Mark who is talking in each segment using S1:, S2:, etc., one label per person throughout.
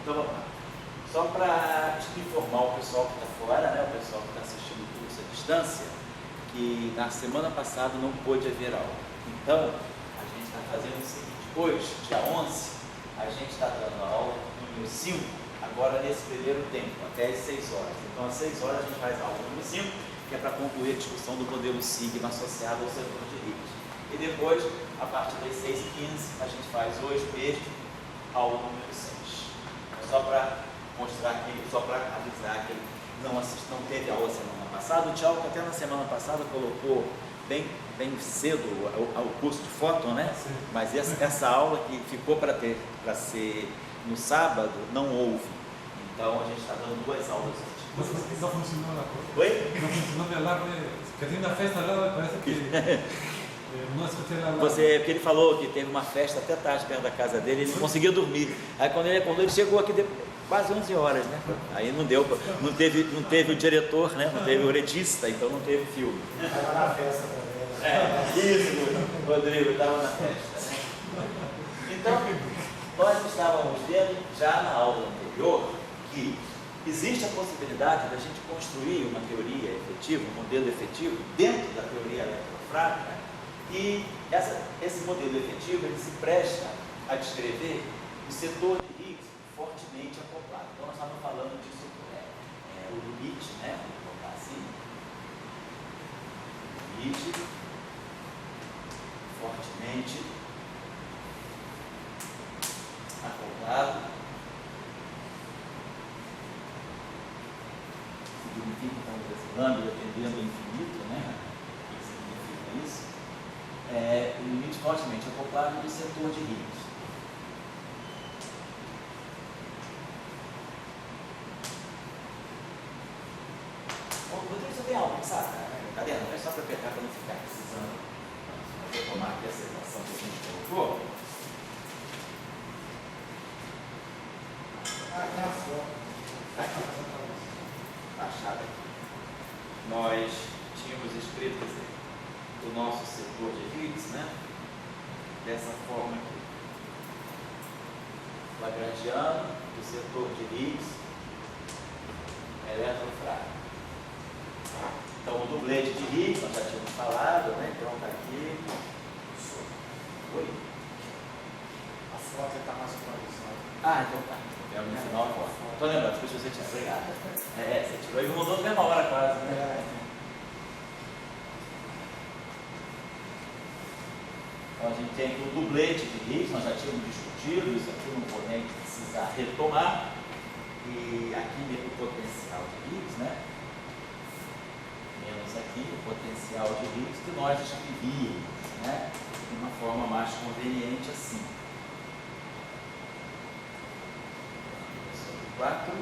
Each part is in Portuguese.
S1: Então vamos lá. Só para informar o pessoal que está fora, né, o pessoal que está assistindo o curso à distância, que na semana passada não pôde haver aula. Então, a gente está fazendo o seguinte: hoje, dia 11, a gente está dando a aula número 5, agora nesse primeiro tempo, até às 6 horas. Então, às 6 horas, a gente faz a aula número 5, que é para concluir a discussão do modelo Sigma associado ao setor de Higgs. E depois, a partir das 6h15, a gente faz hoje mesmo aula número 6. Só para mostrar que, só para avisar que não teve aula semana passada. O Thiago até na semana passada colocou bem cedo o curso de fóton, né? Sim. Mas essa aula que ficou para ser no sábado, não houve. Então a gente está dando 2 aulas antes.
S2: Não funcionou lá.
S1: Oi?
S2: Não funcionou lá, porque tem uma festa lá, parece que...
S1: Porque ele falou que teve uma festa até tarde perto da casa dele, ele não conseguia dormir. Aí quando ele acordou, ele chegou aqui quase 11 horas, né? Aí não deu, não teve o diretor, né? Não teve o retista, então não teve filme.
S3: Estava na festa também.
S1: Isso, Rodrigo estava na festa, né? Então, nós estávamos vendo já na aula anterior que existe a possibilidade da gente construir uma teoria efetiva, um modelo efetivo dentro da teoria eletrofrágica. E esse modelo efetivo ele se presta a descrever o setor de Higgs fortemente acoplado. Então, nós estávamos falando disso, o limite, né? Vou colocar assim: limite fortemente acoplado. Significa, então, lambda tendendo ao infinito, né? O que significa isso? O limite fortemente acoplado do setor de Higgs. Rodrigo, você tem algo, sabe? Cadê? Não é só para pegar para não ficar precisando. Vou tomar aqui essa equação que a gente colocou. Achada aqui. Nós tínhamos escrito o nosso setor de Higgs, né? Dessa forma aqui. Lagrangiano, o setor de Higgs, eletrofrágil. Então, o dublete de Higgs, nós já tínhamos falado, né? Então, está aqui. Oi?
S3: A foto está mais atualizada.
S1: Então tá. É o final agora. Estou lembrando, depois você tinha. Obrigado. Você tirou e mudou na mesma hora quase, né? Então, a gente tem aqui o dublete de Higgs, nós já tínhamos discutido, isso aqui não vou nem precisar retomar. E aqui o potencial de Higgs, né? Menos aqui o potencial de Higgs que nós escrevíamos, né? De uma forma mais conveniente assim. 4.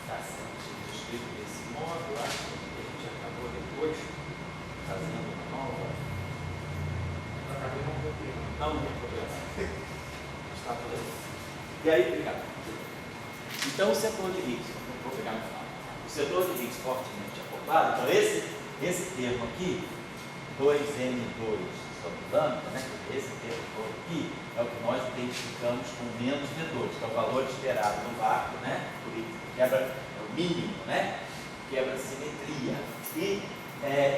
S1: Está sendo escrito desse modo, acho que a gente acabou depois fazendo uma nova. Não tem problema. Está tudo aí. E aí, obrigado. Então, o setor de Higgs, vou pegar no final. O setor de Higgs fortemente acoplado, então esse termo aqui, 2m2 sobre lambda, né? Esse termo todo aqui é o que nós identificamos com menos V2, que é o valor esperado no vácuo, né? Por isso, quebra, é o mínimo, né? Quebra a simetria.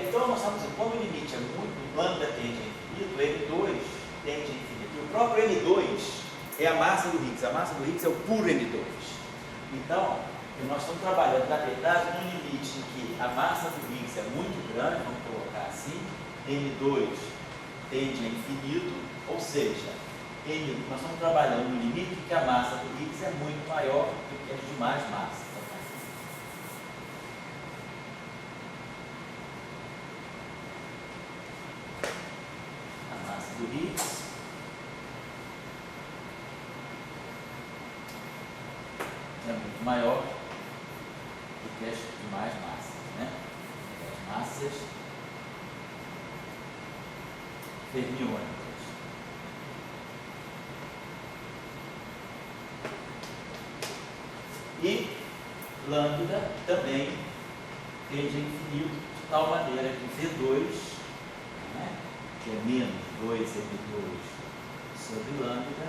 S1: Então, nós estamos dizendo, quando o limite é muito, o lambda tende a infinito, o M2 tende a infinito. E o próprio M2 é a massa do Higgs. A massa do Higgs é o puro M2. Então, nós estamos trabalhando, na verdade, num limite em que a massa do Higgs é muito grande, vamos colocar assim, M2 tende a infinito, ou seja, nós estamos trabalhando no limite em que a massa do Higgs é muito maior do que as demais massas. A massa do Higgs é muito maior do que as demais massas, né? As massas fermiônicas. E lambda também tende a infinito, de tal maneira que V2, né, que é menos 2M2 sobre lambda,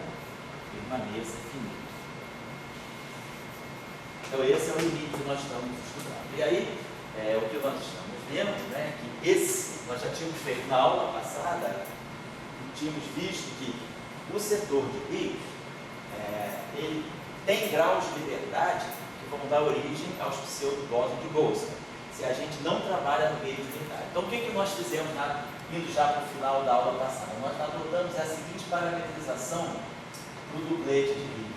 S1: permaneça finito. Então esse é o limite que nós estamos estudando. E aí, o que nós estamos vendo, né, que nós já tínhamos feito na aula passada, tínhamos visto que o setor de Higgs, ele tem graus de liberdade que vão dar origem aos pseudobósons de Boltzmann, se a gente não trabalha no meio de unidade. Então, o que nós fizemos, indo já para o final da aula passada? Nós adotamos a seguinte parametrização para o duplete de Higgs.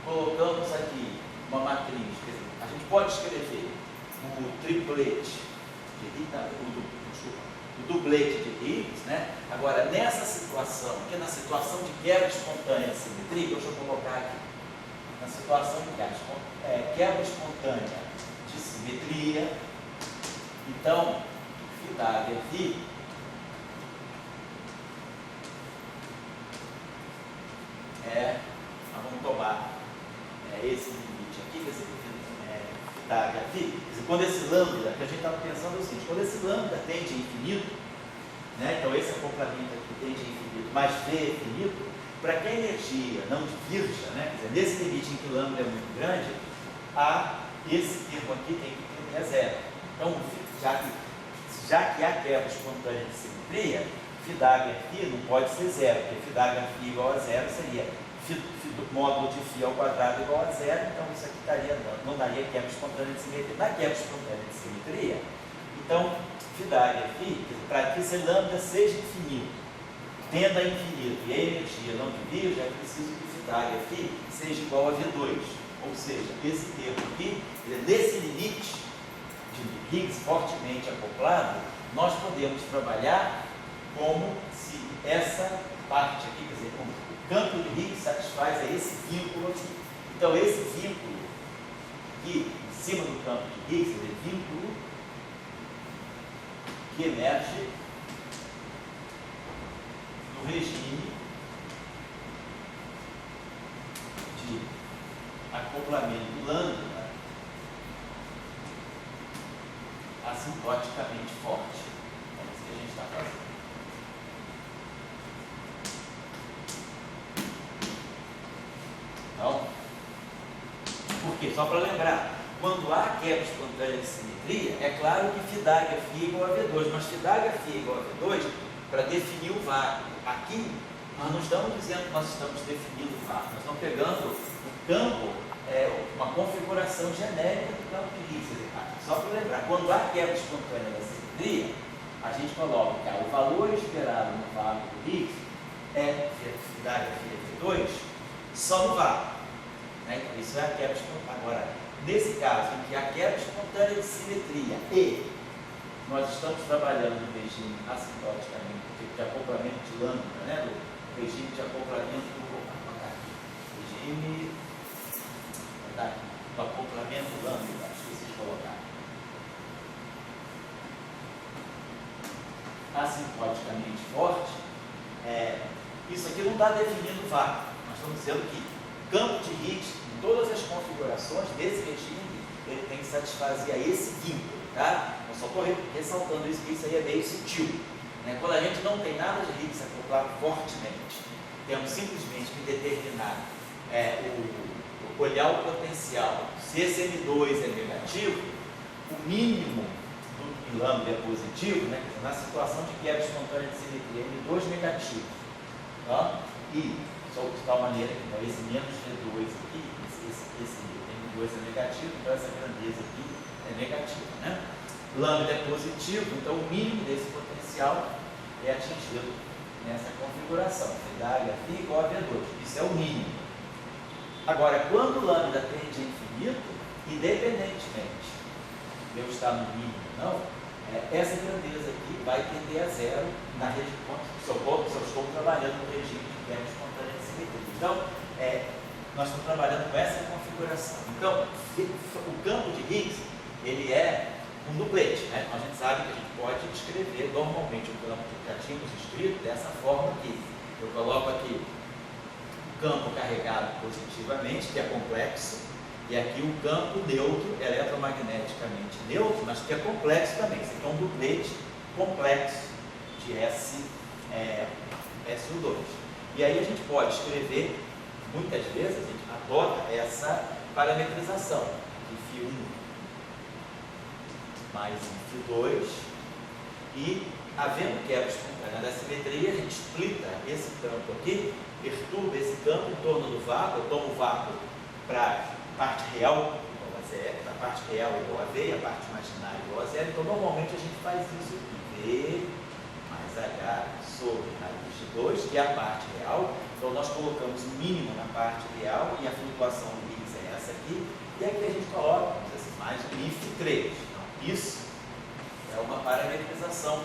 S1: Colocamos aqui uma matriz, quer dizer, a gente pode escrever o triplete de Higgs, o duplete de Higgs, né? Agora, nessa situação, que é na situação de quebra espontânea de simetria, deixa eu colocar aqui, na situação de quebra espontânea de simetria, então, φ phi vamos tomar esse limite aqui, quer dizer, φ phi, quer dizer, quando esse lambda, que a gente estava pensando é o seguinte, quando esse lambda tende a infinito, né, então esse acoplamento aqui tende a infinito, mas V é finito, para que a energia não divirja, né, quer dizer, nesse limite em que lambda é muito grande, esse termo aqui tem que tender a zero. Então, já que há quebra espontânea de simetria, φ não pode ser zero, porque φ igual a zero seria módulo de φ ao quadrado igual a zero, então isso aqui não daria quebra espontânea de simetria. Na quebra espontânea de simetria, então, φ, para que esse lambda seja infinito, tenda a infinito e a energia não divirja, é preciso que φ seja igual a V2. Ou seja, esse termo aqui, nesse limite de Higgs fortemente acoplado, nós podemos trabalhar como se essa parte aqui, quer dizer, como o campo de Higgs satisfaz a esse vínculo aqui. Então, esse vínculo aqui, em cima do campo de Higgs, é vínculo que emerge no regime de acoplamento lambda assintoticamente forte. É isso que a gente está fazendo. Então, por quê? Só para lembrar, quando há quebra espontânea de simetria, é claro que φ é igual a V2, mas φ é igual a V2 para definir o vácuo. Aqui, nós não estamos dizendo que nós estamos definindo o vácuo, nós estamos pegando o campo, uma configuração genérica do campo de Higgs. Só para lembrar, quando há quebra espontânea da simetria, a gente coloca que o valor esperado no vácuo do Higgs é φ é V2 só no vácuo. Né? Então, isso é a quebra espontânea. Agora, nesse caso em que há quebra espontânea de simetria e nós estamos trabalhando no regime assintoticamente de acoplamento de lambda, né? Do regime de acoplamento do acoplamento lambda, esqueci de colocar. Assintoticamente forte, isso aqui não está definindo o vácuo. Nós estamos dizendo que o campo de Higgs, em todas as configurações desse regime, ele tem que satisfazer a esse vínculo, tá? Eu só estou ressaltando isso, que isso aí é meio sutil. Né? Quando a gente não tem nada de Higgs acoplado fortemente, temos simplesmente que determinar olhar o potencial. Se esse M2 é negativo, o mínimo do lambda é positivo, né? Na situação de quebra espontânea de simetria, M2 negativo. Tá? E, só de tal maneira que então, esse menos V2 aqui, esse M2 é negativo, então essa grandeza aqui é negativa. Né? Lambda é positivo, então o mínimo desse potencial é atingido nessa configuração. φ igual a V2. Isso é o mínimo. Agora, quando o lambda tende a infinito, independentemente de eu estar no mínimo ou não, essa grandeza aqui vai tender a zero na região, se eu estou trabalhando no regime de quebra espontânea de simetria. Então, nós estamos trabalhando com essa configuração. Então, o campo de Higgs, ele é um duplete, né? Então a gente sabe que a gente pode escrever normalmente o campo que já tínhamos escrito dessa forma aqui. Eu coloco aqui o campo carregado positivamente, que é complexo, e aqui o campo neutro, eletromagneticamente neutro, mas que é complexo também. Isso aqui é um duplete complexo de SO2. E aí a gente pode escrever, muitas vezes a gente adota essa parametrização de φ1 mais φ2, e havendo quebra espontânea da simetria, a gente splita esse campo aqui, perturba esse campo em torno do vácuo. Eu tomo o vácuo para a parte real igual a zero, a parte real igual a V, a parte imaginária igual a zero. Então normalmente a gente faz isso aqui, V mais H sobre raiz de 2, que é a parte real. Então nós colocamos o mínimo na parte real e a flutuação do Higgs é essa aqui, e aqui a gente coloca, vamos dizer assim, mais μ3. Então isso é uma parametrização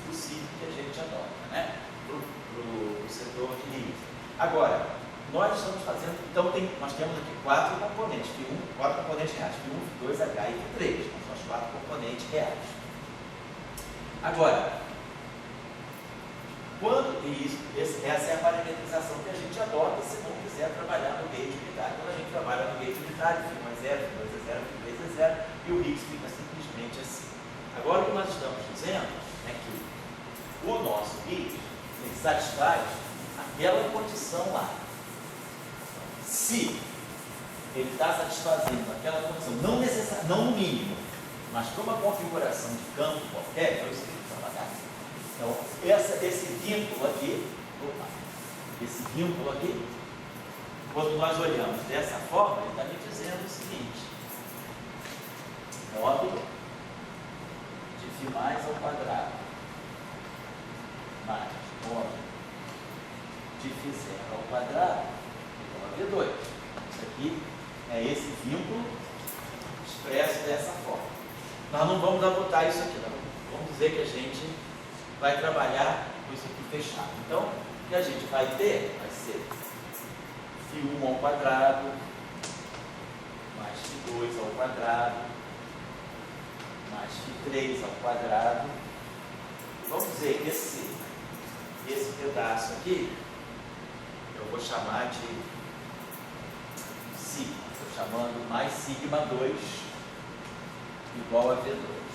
S1: possível que a gente adota, né, para o setor de Higgs. Agora, nós estamos fazendo, então nós temos aqui 4 componentes, φ1, 4 componentes reais, φ1, φ2, H e φ3, então são os 4 componentes reais. Agora, essa é a parametrização que a gente adota se não quiser trabalhar no gauge unitário. Quando a gente trabalha no gauge unitário, φ1 é 0, φ2 é 0, φ3 é 0, e o Higgs fica simplesmente assim. Agora, o que nós estamos dizendo é que o nosso Higgs ele satisfaz aquela condição lá. Se ele está satisfazendo aquela condição, não no mínimo, mas para uma configuração de campo qualquer, então isso tem que trabalhar. Então, esse vínculo aqui, quando nós olhamos dessa forma, ele está me dizendo o seguinte: módulo de φ mais ao quadrado mais módulo de φ0 ao quadrado igual a V2. Isso aqui é esse vínculo expresso dessa forma. Nós não vamos adotar isso aqui, não. Vamos dizer que a gente vai trabalhar com isso aqui fechado. Então, o que a gente vai ter vai ser φ1 ao quadrado mais φ2 ao quadrado mais φ3 ao quadrado. Vamos dizer que esse pedaço aqui eu vou chamar de sigma. Estou chamando mais sigma 2 igual a V2.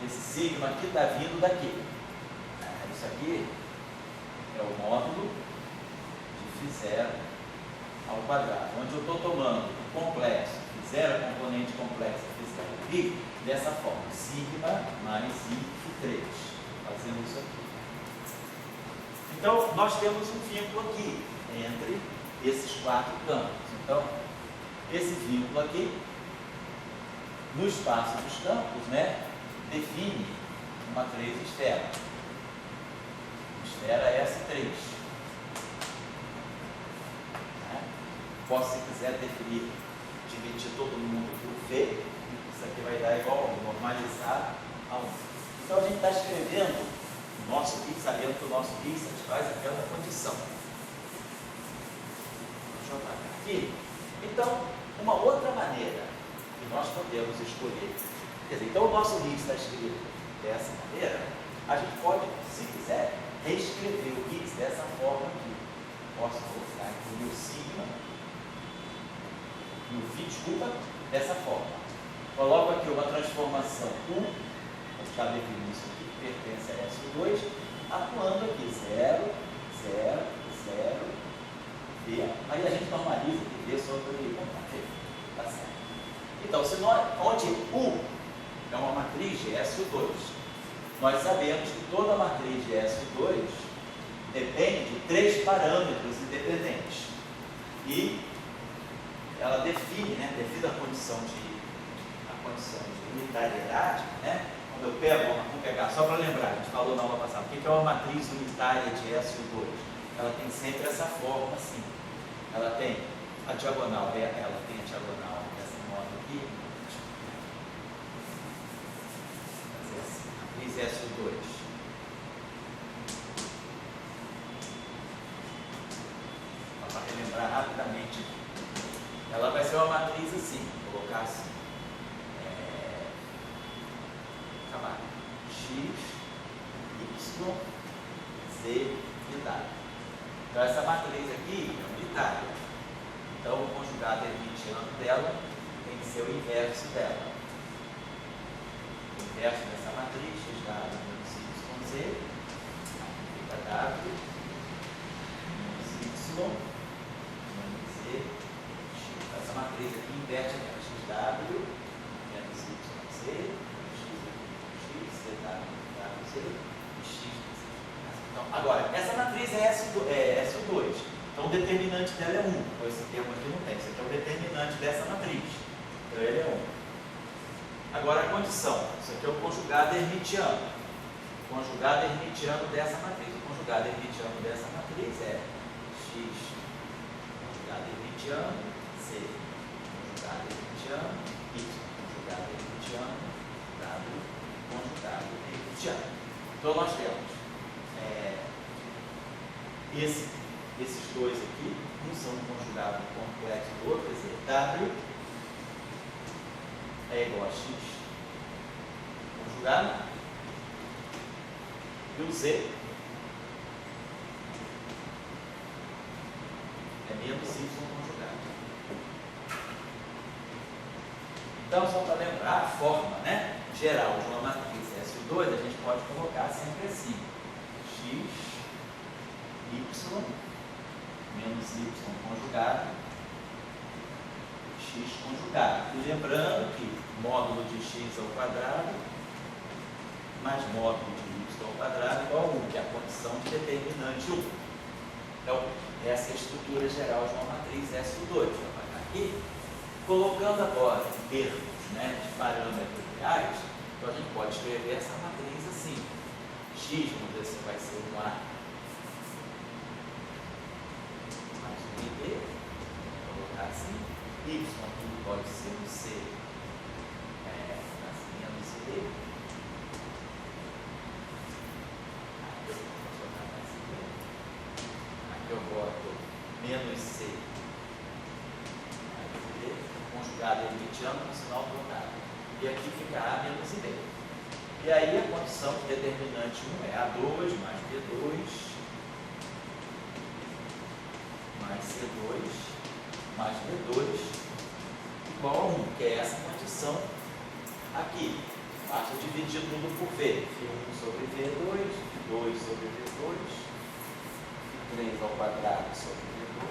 S1: Esse sigma aqui está vindo daqui. Isso aqui é o módulo de φ0 ao quadrado, onde eu estou tomando o complexo φ0, componente complexo φ0 aqui, dessa forma, sigma mais I φ3, fazendo isso aqui. Então, nós temos um vínculo aqui entre esses 4 campos. Então, esse vínculo aqui, no espaço dos campos, né, define uma matriz esfera. Esfera S3. Né? Posso, se quiser, definir, dividir todo mundo por V. Isso aqui vai dar igual a normalizar a 1. Então, a gente está escrevendo o nosso Higgs, sabendo que o nosso Higgs satisfaz aquela condição. Deixa eu marcar aqui. Então, uma outra maneira que nós podemos escolher, quer dizer, então o nosso Higgs está escrito dessa maneira, a gente pode, se quiser, reescrever o Higgs dessa forma aqui. Posso colocar aqui o meu sigma, no φ, desculpa, dessa forma. Coloco aqui uma transformação U, eu já defini isso aqui, que pertence a S2, atuando aqui 0, 0, 0, V. Aí a gente normaliza aqui, V sobre tá certo. Então, onde U é uma matriz de SO2, nós sabemos que toda matriz de SO2 depende de 3 parâmetros independentes. E ela define, né, devido à condição de unitariedade, né, quando eu pego, vamos pegar, só para lembrar, a gente falou na aula passada, o que é uma matriz unitária de SO2? Ela tem sempre essa forma assim. Ela tem a diagonal, ela tem a diagonal dessa modo aqui. Fazer assim, matriz SO2. Para relembrar rapidamente, ela vai ser uma matriz assim, vou colocar assim. Z e W. Então essa matriz aqui é unitária. Então o conjugado hermitiano dela tem que ser o inverso dela. O inverso dessa matriz, x dado menos YZ, fica W menos Y menos Z, x. Essa matriz aqui inverte a XW menos YZ, x, ZW, e x. Então, agora, essa matriz é SO2. Então o determinante dela é 1. Então esse termo aqui não tem. Esse aqui é o determinante dessa matriz. Então ele é 1. Agora a condição. Isso aqui é o conjugado hermitiano. O conjugado hermitiano dessa matriz. O conjugado hermitiano dessa matriz é x conjugado hermitiano, C conjugado hermitiano, Y conjugado hermitiano, W conjugado hermitiano. Então nós temos esses dois aqui, um são conjugados complexo do outro, quer dizer, W é igual a X conjugado, e o Z é menos Y conjugado. Então, só para lembrar a forma, né, geral de uma matriz SO2, a gente pode colocar sempre assim, X Y menos Y conjugado, X conjugado. E lembrando que módulo de X ao quadrado mais módulo de Y ao quadrado igual a 1, que é a condição de determinante 1. Então, essa é a estrutura geral de uma matriz SO2. Vou apagar aqui. Colocando agora em termos, né, de parâmetros reais, então a gente pode escrever essa matriz assim. X, vamos ver se vai ser um A mais um B, vou colocar assim. Y aqui pode ser um C menos B. Aqui eu boto menos C mais B, conjugado hermitiano com sinal trocado. E aqui fica A menos B. E aí a condição de determinante 1 é A2 mais B2 mais C2 mais B2 igual a 1, que é essa condição aqui. Basta dividir tudo por V. Φ1 sobre V2, Φ2 sobre V2, Φ3 ao quadrado sobre V2,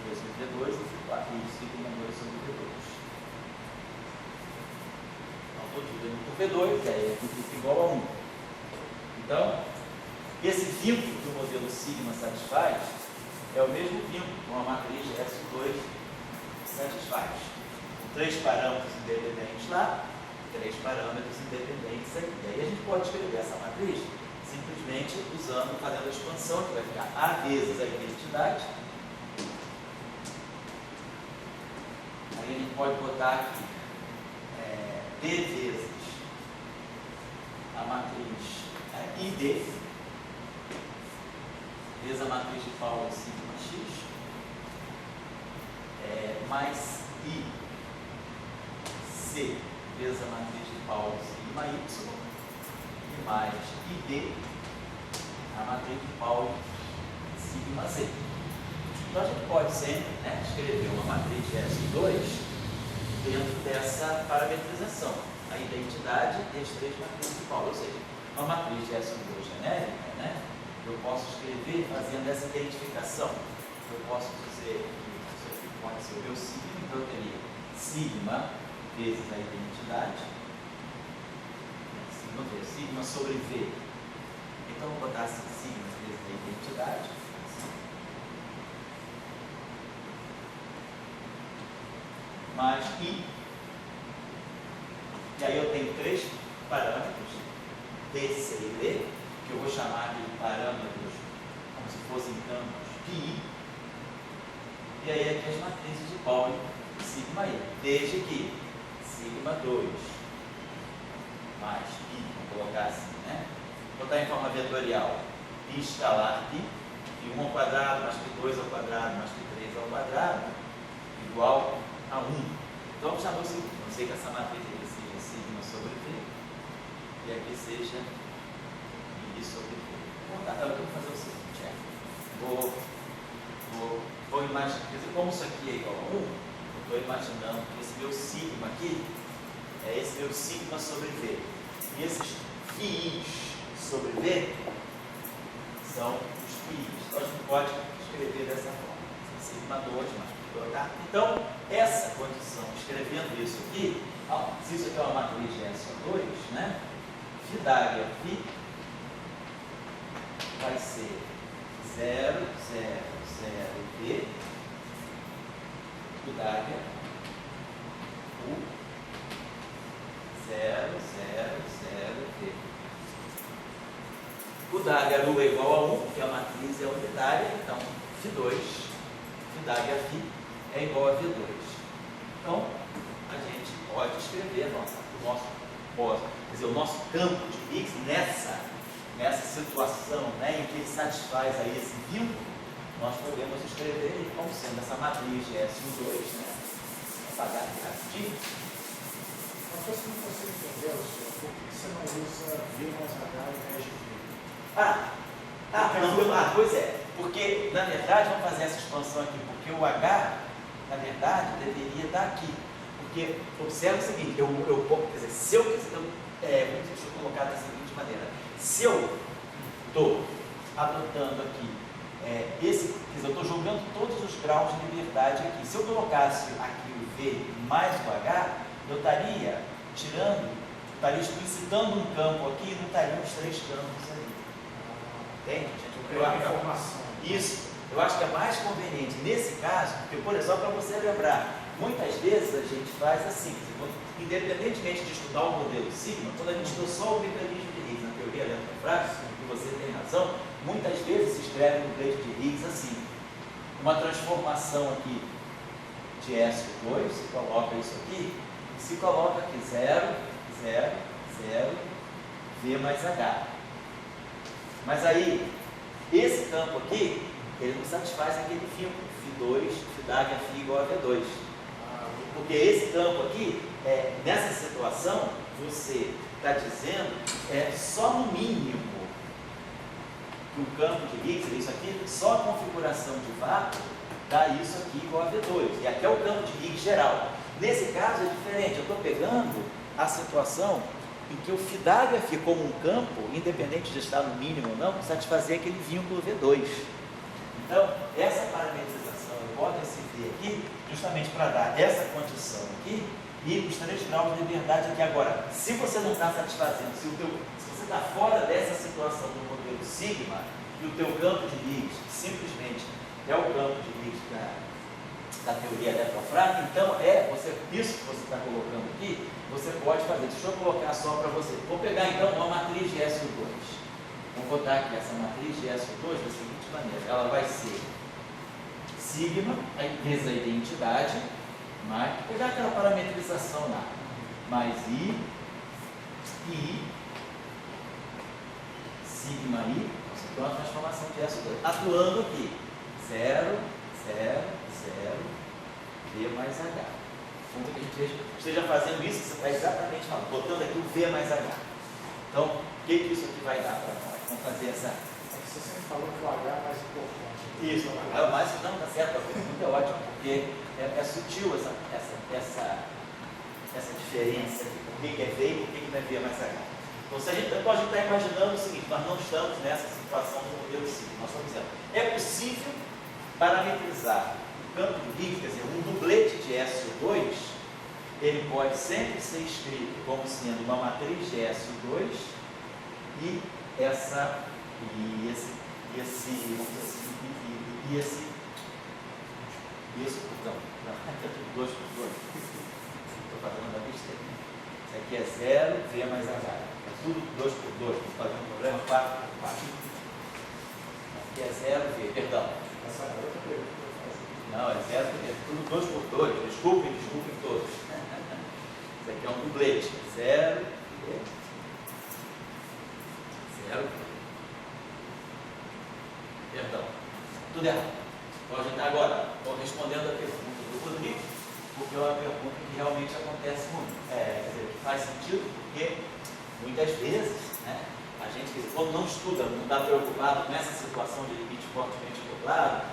S1: Φ3 sobre V2 e Φ4 2 sobre V2. Estou dividindo por V2, aí aqui fica igual a 1. Então, esse vínculo que o modelo sigma satisfaz é o mesmo vínculo que uma matriz S2 satisfaz. Com 3 parâmetros independentes lá, 3 parâmetros independentes aqui. E aí a gente pode escrever essa matriz simplesmente fazendo a expansão, que vai ficar A vezes a identidade. Aí a gente pode botar aqui D vezes a matriz ID, vezes a matriz de Pauli sigma X, mais IC vezes a matriz de Pauli sigma Y, e mais ID, a matriz de Pauli sigma Z. Então a gente pode sempre, né, escrever uma matriz S2 dentro dessa parametrização, a identidade e as 3 matrizes de Pauli. Ou seja, uma matriz de S2 genérica, né, eu posso escrever fazendo essa identificação. Eu posso dizer que isso aqui pode ser o meu sigma, então eu teria sigma vezes a identidade, sigma sobre V. Então eu vou botar assim, sigma vezes a identidade. Mais I, e aí eu tenho 3 parâmetros, D, C e D, que eu vou chamar de parâmetros como se fossem campos πi, e aí aqui as matrizes de Pauli sigma I, desde que sigma 2 mais π, vou colocar assim, né? Vou botar em forma vetorial π escalar π, π1 ao quadrado mais π2 ao quadrado mais π3 ao quadrado, igual a 1. Então vamos chamar o seguinte, vamos dizer que essa matriz aqui seja sigma sobre V, e aqui seja I sobre imaginando, quer dizer, como isso aqui é igual a 1, eu estou imaginando que esse meu sigma aqui é esse meu sigma sobre V. E esses φ sobre V são os φ. Então a gente pode escrever dessa forma. Sigma 2 mais tá? Então, essa condição, escrevendo isso aqui, se isso aqui é uma matriz de SO2, né? Φ d'área φ vai ser 0, 0, 0, V, Φ d'área U, 0, 0, 0, V. O d'área U é igual a 1, porque a matriz é unitária, então Φ2, Φ d'área φ é igual a V2. Então, a gente pode escrever o nosso campo de Higgs nessa situação, né, em que ele satisfaz aí esse vínculo, nós podemos escrever ele como sendo essa matriz de S12, né? Vou apagar aqui rapidinho.
S3: Uma coisa que eu não consigo entender, senhor, por que você não usa V mais H ao invés de V?
S1: Pois é, porque na verdade, vamos fazer essa expansão aqui, porque o H, na verdade, deveria estar aqui. Porque, observe o seguinte, quer dizer, se eu quiser, deixa eu colocar da seguinte maneira, se eu estou adotando aqui, quer dizer, eu estou jogando todos os graus de liberdade aqui. Se eu colocasse aqui o V mais o H, eu estaria explicitando um campo aqui e não estaria os três campos ali. Entende? Isso, eu acho que é mais conveniente nesse caso, porque, por exemplo, para você lembrar, muitas vezes a gente faz assim, independentemente de estudar o modelo sigma, quando a gente estuda só o mecanismo de Higgs, na teoria eletrofrágil, e você tem razão, muitas vezes se escreve no pleito de Higgs assim, uma transformação aqui de SO2, se coloca isso aqui, e se coloca aqui 0, 0, 0, V mais H. Mas aí, esse campo aqui, ele não satisfaz aquele vínculo, Φ2, Φ d'área φ igual a V2. Porque esse campo aqui, nessa situação, você está dizendo, só no mínimo, que o campo de Higgs, isso aqui, só a configuração de vácuo dá isso aqui igual a V2. E aqui é o campo de Higgs geral. Nesse caso é diferente, eu estou pegando a situação em que o Φ d'área φ como um campo, independente de estar no mínimo ou não, satisfazer aquele vínculo V2. Então, essa parametrização eu boto esse V aqui, justamente para dar essa condição aqui e os 3 graus de liberdade aqui. Agora, se você não está satisfazendo, se você está fora dessa situação do modelo sigma e o teu campo de Higgs simplesmente é o campo de Higgs da teoria eletrofrágil, então isso que você está colocando aqui, você pode fazer. Deixa eu colocar só para você. Vou pegar então uma matriz de SO2. Vou botar aqui essa matriz de SO2 da seguinte maneira. Ela vai ser sigma, vezes a identidade, mais, vou pegar aquela parametrização lá, mais I, sigma I, então a transformação de SO2. Atuando aqui, 0, 0, 0, V mais H. Então, que a gente esteja fazendo isso, você está exatamente falando, botando aqui o V mais H. Então, o que isso aqui vai dar para nós? Vamos fazer essa...
S3: Você sempre falou que o H é mais importante.
S1: Isso, mas não, está certo, a pergunta é ótima, porque é sutil essa diferença de por que é V e por que não é V mais H. Então, a gente está imaginando o seguinte, nós não estamos nessa situação do modelo sigma, nós estamos dizendo, é possível parametrizar o campo de Higgs, quer dizer, um dublete de SO2, ele pode sempre ser escrito como sendo uma matriz de SO2 e perdão, 2 por 2, estou fazendo uma besteira. Isso aqui é 0, V mais H, é tudo 2 por 2, estou fazendo um problema 4 por 4. Aqui é 0, V, perdão.
S3: Essa é outra pergunta que eu faço.
S1: Não, é 0, é tudo 2 por 2, desculpem todos. Isso aqui é um dublete, 0, V, 0, V. Perdão, tudo errado. Então, agora, estou respondendo a pergunta do Rodrigo, porque é uma pergunta que realmente acontece muito. Quer dizer, que faz sentido, porque muitas vezes, né, a gente, quando não estuda, não está preocupado com essa situação de limite fortemente acoplado,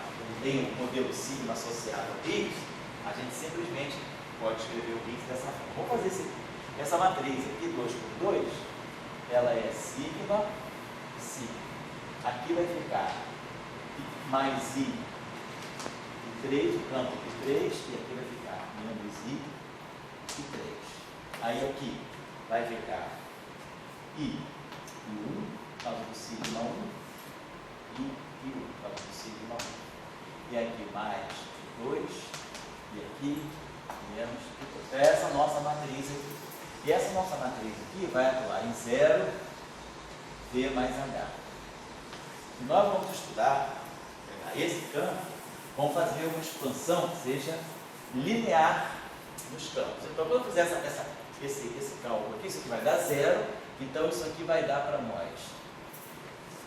S1: tem um modelo sigma associado ao Higgs, a gente simplesmente pode escrever o Higgs dessa forma. Vamos fazer essa matriz aqui, 2 por 2, ela é sigma, sigma. Aqui vai ficar mais I e 3, o campo de 3, e aqui vai ficar menos I e 3. Aí aqui vai ficar I e 1, por causa do sigma 1, I e 1, por causa do sigma 1. E aqui mais 2, e aqui menos 2. Essa é a nossa matriz aqui. E essa nossa matriz aqui vai atuar em 0, V mais H. E nós vamos estudar, pegar esse campo, vamos fazer uma expansão que seja linear nos campos. Então, quando eu fizer esse cálculo aqui, isso aqui vai dar 0, então isso aqui vai dar para nós.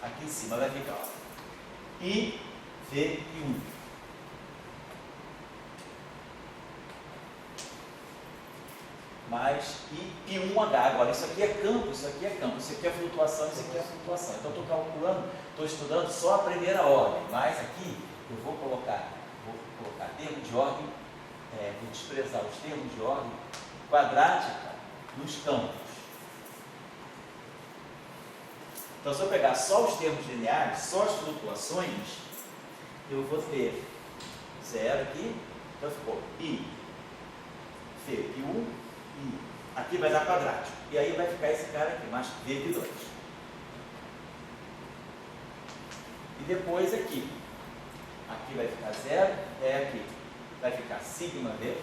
S1: Aqui em cima vai ficar, ó, I, V e 1. Mais I 1H. Agora, isso aqui é campo, isso aqui é campo, isso aqui é flutuação, isso aqui é flutuação. Então, estou calculando, estou estudando só a primeira ordem, mas aqui eu vou colocar termos de ordem, vou desprezar os termos de ordem quadrática nos campos. Então, se eu pegar só os termos lineares, só as flutuações, eu vou ter 0 aqui, então ficou I, V e 1, I. Aqui vai dar quadrático. E aí vai ficar esse cara aqui, mais V de 2. E depois aqui vai ficar 0, aqui vai ficar sigma V.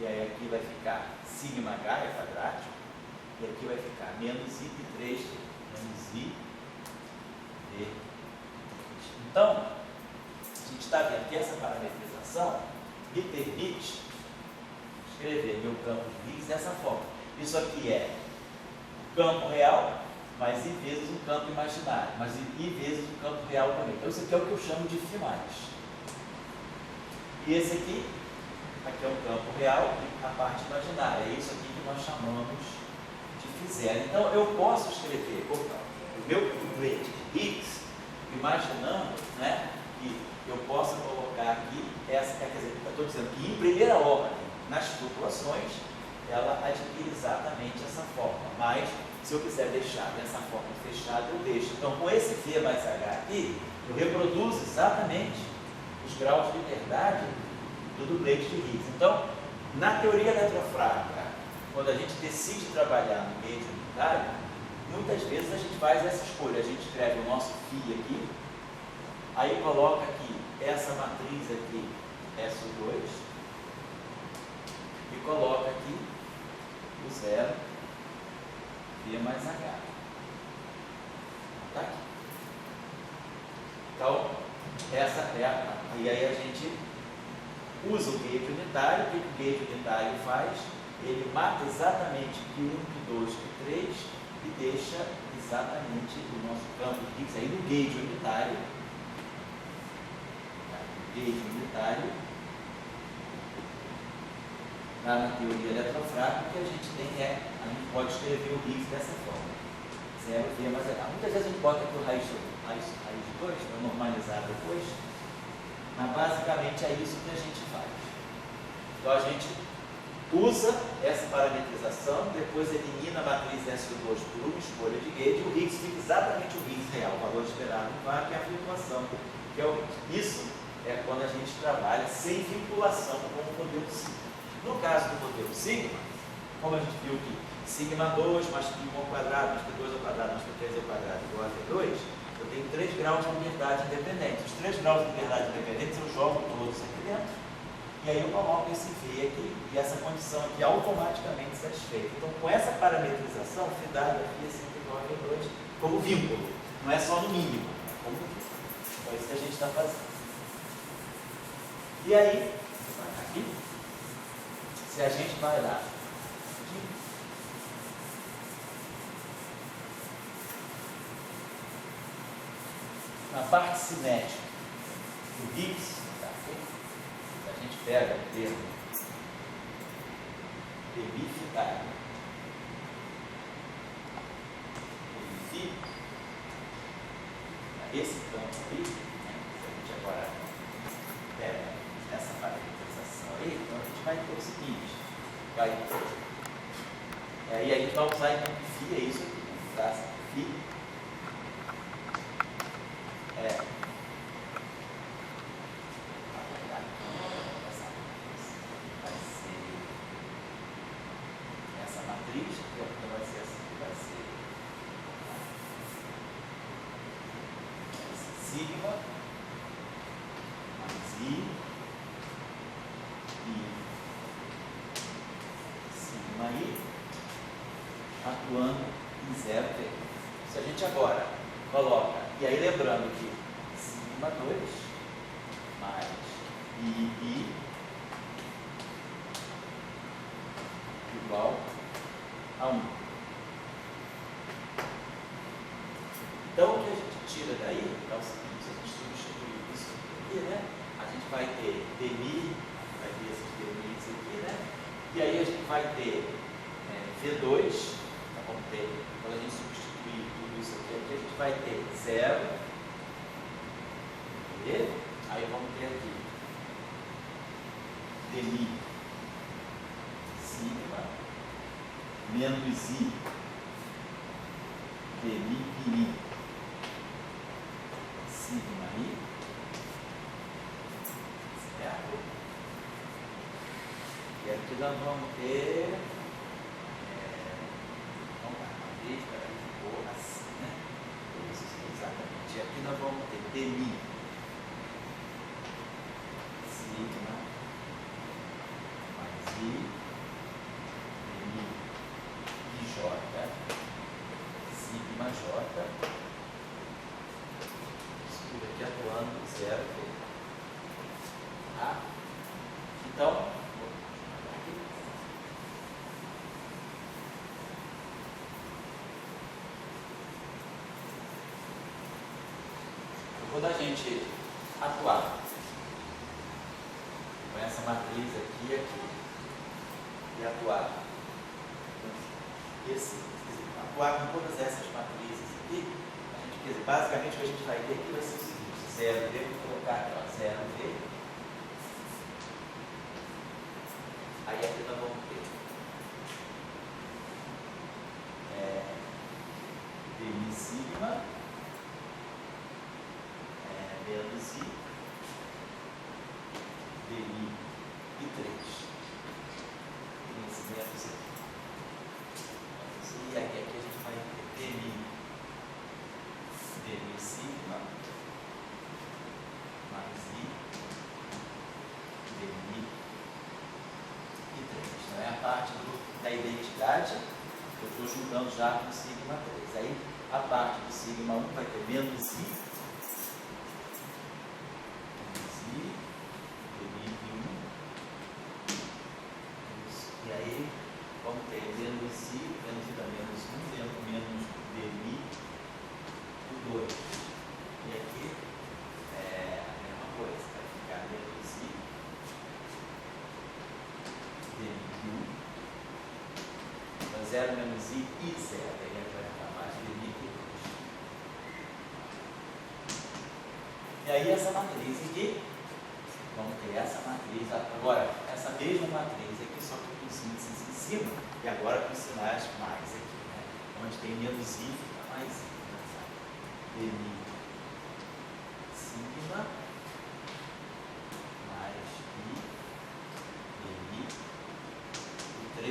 S1: E aí aqui vai ficar sigma H, é quadrático. E aqui vai ficar menos I de 3, menos I de 3. Então, a gente está vendo que essa parametrização me permite escrever meu campo de Higgs dessa forma. Isso aqui é o campo real, mas I vezes um campo imaginário, mas I vezes um campo real também. Então, isso aqui é o que eu chamo de φ mais. E esse aqui é o campo real e a parte imaginária. É isso aqui que nós chamamos de φ0. Então, eu posso escrever o meu plate de Higgs, imaginando, né, que eu possa colocar aqui essa, quer dizer, eu estou dizendo que em primeira ordem, nas flutuações, ela adquire exatamente essa forma, mas se eu quiser deixar dessa forma fechada, eu deixo. Então, com esse V mais H aqui, eu reproduzo exatamente os graus de liberdade do duplete de Higgs. Então, na teoria eletrofrágica, quando a gente decide trabalhar no meio unitário, muitas vezes a gente faz essa escolha, a gente escreve o nosso φ aqui, aí coloca aqui essa matriz aqui, SO2, e coloca aqui o 0, V mais H. Tá aqui. Então, essa é a. E aí a gente usa o gauge unitário. O que o gauge unitário faz? Ele mata exatamente Q1, Q2, Q3 e deixa exatamente o nosso campo de Higgs aí no gauge unitário. Gauge unitário, na teoria eletrofrágica, o que a gente tem a gente pode escrever o Higgs dessa forma. 0 V mais H. Muitas vezes a gente bota aqui o raiz de 2 para normalizar depois, mas basicamente é isso que a gente faz. Então a gente usa essa parametrização, depois elimina a matriz SO2 por uma escolha de gauge, o Higgs fica exatamente o Higgs real, o valor esperado no VAR, que é a flutuação, que é isso é quando a gente trabalha sem vinculação com o modelo sigma. No caso do modelo sigma, como a gente viu que sigma 2 mais π1 ao quadrado, mais π2 ao quadrado, mais π3 ao quadrado igual a V2, eu tenho 3 graus de liberdade independente. Os 3 graus de liberdade independentes eu jogo todos aqui dentro, e aí eu coloco esse V aqui, e essa condição aqui automaticamente satisfeita. Então, com essa parametrização, φ dado aqui é sempre igual a V2, como vínculo, não é só no mínimo, é como vínculo. Então, é isso que a gente está fazendo. E aí, aqui, se a gente vai lá, aqui, na parte cinética do Higgs, tá, okay? A gente pega o termo emifitário, esse campo aí, né, se a gente agora pega essa parametrização aí, então a gente vai ter o seguinte, vai ter, e aí a gente vai usar então phi, é isso aqui, vamos usar phi, vai ser essa matriz, que então vai ser assim, vai ser sigma mais I e sigma I atuando em 0 V. Se a gente agora coloca, e aí lembrando que sigma 2 mais I igual a 1. Então, o que a gente tira daí é o seguinte, se a gente substituir isso aqui, né? A gente vai ter dmi, vai ter esses dmi's aqui, né? E aí a gente vai ter V2, tá bom? Quando a gente substituir tudo isso aqui, a gente vai ter 0, e aí vamos ter aqui dmi sigma menos I dmi pi sigma I, certo? E aqui nós vamos ter, vamos lá, uma vez, peraí, ficou assim, né? Exatamente. E aqui nós vamos ter dmi sigma mais I dmi j sigma j, tudo aqui atuando 0 V. Tá? Então, quando a gente atuar com essa matriz aqui e aqui, e atuar atuar com todas essas matrizes aqui, a gente, quer dizer, basicamente o que a gente vai ter aqui vai ser o seguinte, 0 V, vou colocar aqui, ó, 0 V, aí aqui nós vamos ter dmi sigma menos I dmi I3 esse menos aqui. E aqui a gente vai ter dmi sigma mais I dmi I3. Então é a parte da identidade que eu estou juntando já com sigma 3. Aí a parte do sigma 1 vai ter menos I dmi I1. E aí vamos ter menos I, menos I dá menos 1, menos dmi I2. E aqui é a mesma coisa, vai ficar menos I dmi I1. Então 0 menos I e 0, aí vai acabar de dmi I2. E aí essa matriz aqui, vamos ter essa matriz, agora essa mesma matriz aqui, só que com síntese em cima, e agora com sinais mais aqui, né? Onde tem menos I, fica mais I. Dmi sigma mais I dmi I3.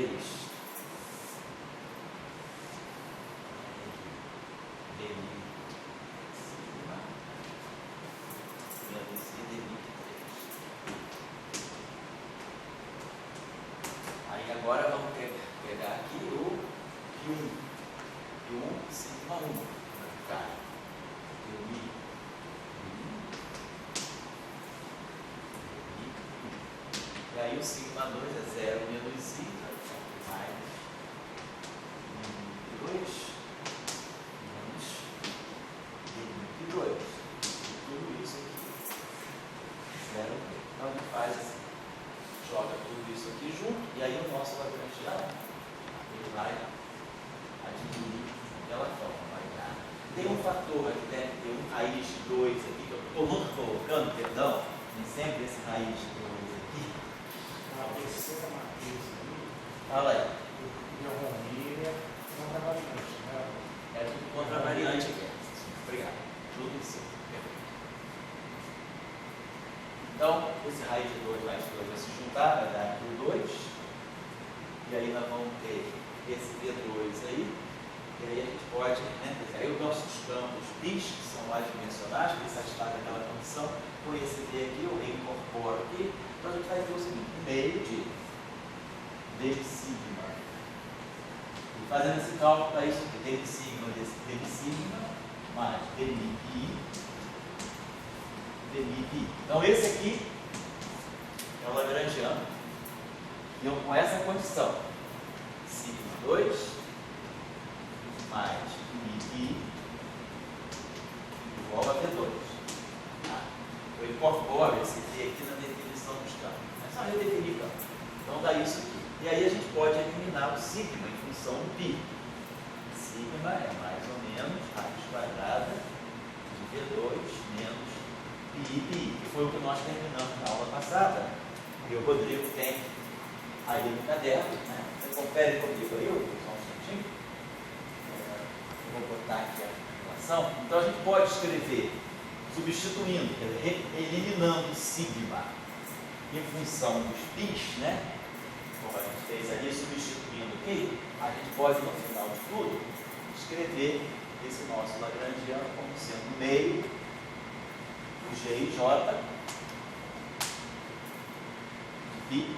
S1: Dmi sigma menos I dmi I3. Aí agora vamos pegar aqui o Q1 sigma 1, vai ficar dmi I, e aí o sigma 2 é 0 menos I, vai ficar mais dmi I2 menos dmi I2. Tudo isso aqui, 0. Então a gente faz assim, joga tudo isso aqui junto, e aí o nosso lagrangiano ele vai adquirir aquela forma, vai dar. Tem um fator aqui deve ter um raiz de 2 aqui, que eu estou nunca colocando, perdão, tem sempre esse raiz de 2 aqui.
S3: Na terceira matriz ali,
S1: Fala aí.
S3: e a Romília, contravariante, né?
S1: É tudo contravariante aqui. Obrigado. Tudo isso. Então, esse raiz de 2 mais 2 vai se juntar, vai dar aqui o 2. E aí nós vamos ter esse V2 aí. E aí a gente pode, né? Aí os nossos campos π, que são mais dimensionais, que satisfazem aquela condição, com esse V aqui, eu reincorporo aqui. Então a gente vai ter o seguinte, meio de D de sigma. E fazendo esse cálculo, para isso aqui, D de sigma desse D de sigma, mais D mi pi. Então esse aqui é o lagrangiano. E eu com essa condição, sigma 2 mais mi igual a V2. Eu incorporo esse V aqui na definição dos campos. É só redefinir o campo. Então dá isso aqui. E aí a gente pode eliminar o sigma em função do π. Sigma é mais ou menos raiz quadrada de V2 menos pi, que foi o que nós terminamos na aula passada. E o Rodrigo tem aí no caderno, né? Você confere comigo aí, só um instantinho. Eu vou botar aqui a relação. Então a gente pode escrever substituindo, quer dizer, eliminando sigma em função dos πs, né? Como a gente fez ali, substituindo aqui, a gente pode, no final de tudo, escrever esse nosso lagrangiano como sendo meio o G e J de π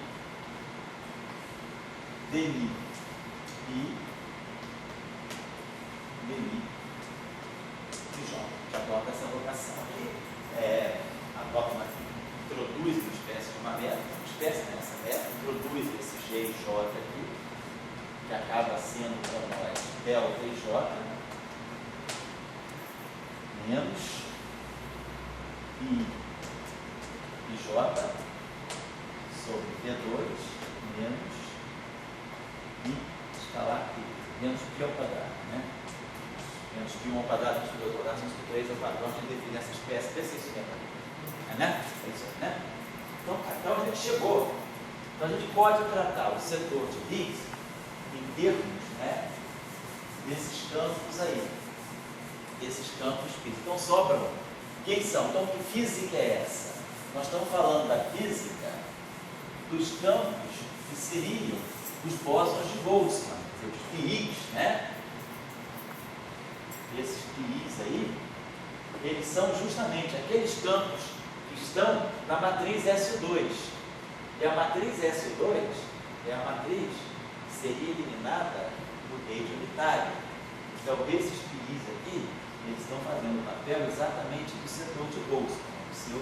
S1: de mi e de mi de J. Já adota essa vocação aqui. A dogma introduz uma espécie de uma meta, introduz esse G e J aqui, que acaba sendo para nós delta e J menos I e J sobre V2 menos I escalar aqui, menos π ao quadrado, né? Menos π1 ao quadrado, menos π2 ao quadrado, menos π3 ao quadrado. A gente define essa espécie, vê se isso é, né? É isso aí, né? Então a gente chegou. Então a gente pode tratar o setor de Higgs em termos, né, desses campos aí, desses campos físicos. Então sobram. Quem são? Então, que física é essa? Nós estamos falando da física dos campos que seriam os bósons de Boltzmann, os πis, né? Esses πis aí, eles são justamente aqueles campos que estão na matriz SO2. E a matriz SO2 é a matriz que seria eliminada por rede unitária. Então, esses πis aqui, eles estão fazendo o papel exatamente do setor de Boltzmann, do seu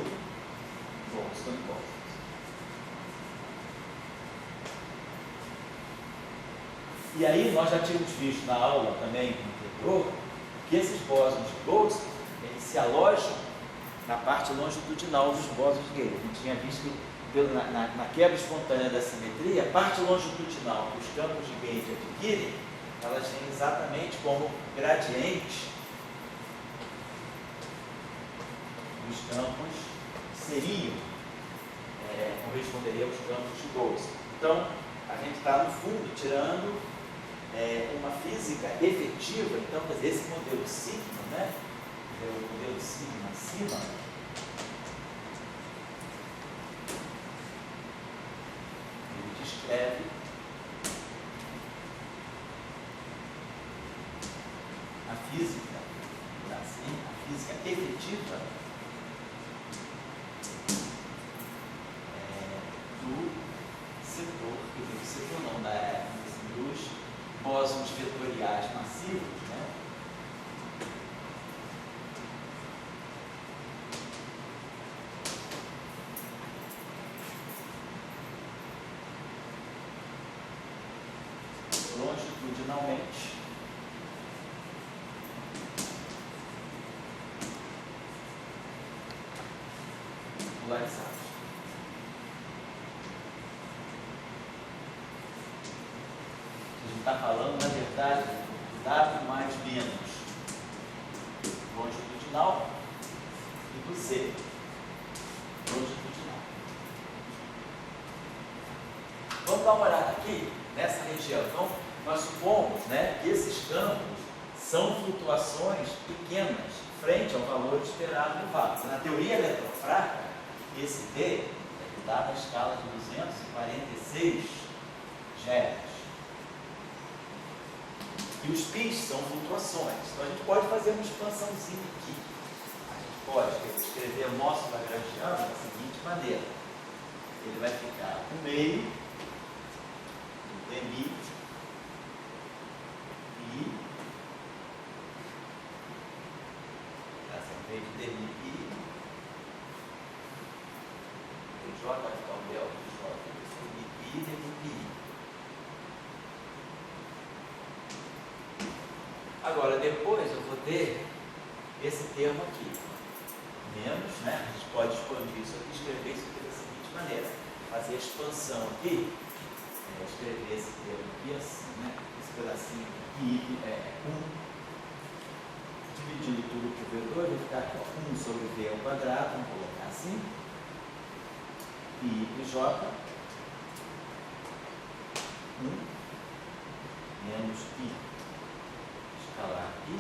S1: Boltzmann. E aí nós já tínhamos visto na aula também anterior que esses bósons de Boltzmann, eles se alojam na parte longitudinal dos bósons de Gale. A gente tinha visto que na quebra espontânea da simetria, a parte longitudinal que os campos de Gale adquirem, elas têm exatamente como gradiente os campos seriam, corresponderiam aos campos de Boltzmann. Então, a gente está, no fundo, tirando uma física efetiva. Então, quer dizer, esse modelo de sigma, né? O modelo de sigma acima, ele descreve a física, assim, a física efetiva do setor não, dos bósons vetoriais massivos, né? Longitudinalmente polarizados. A gente está falando, na verdade, W mais menos longitudinal e do Z longitudinal. Vamos dar uma olhada aqui nessa região. Então, nós supomos, né, que esses campos são flutuações pequenas frente ao valor esperado do vácuo. Na teoria eletrofrágil, esse D é que dá na escala de 246 GeV. E os πs são flutuações. Então a gente pode fazer uma expansãozinha aqui. A gente pode escrever o nosso lagrangiano da seguinte maneira. Ele vai ficar no meio do dmi pi, meio de dmi pi, o J vai ficar o delta de J, dmi pi, dmi pi. Agora, depois eu vou ter esse termo aqui, menos, né? A gente pode expandir isso aqui, escrever isso aqui da seguinte maneira, fazer a expansão aqui, escrever esse termo aqui assim, né? Esse pedacinho aqui é 1, dividindo tudo por V2, vai ficar aqui, ó, 1 sobre V ao quadrado, vamos colocar assim, pi de J, 1 menos pi escalar aqui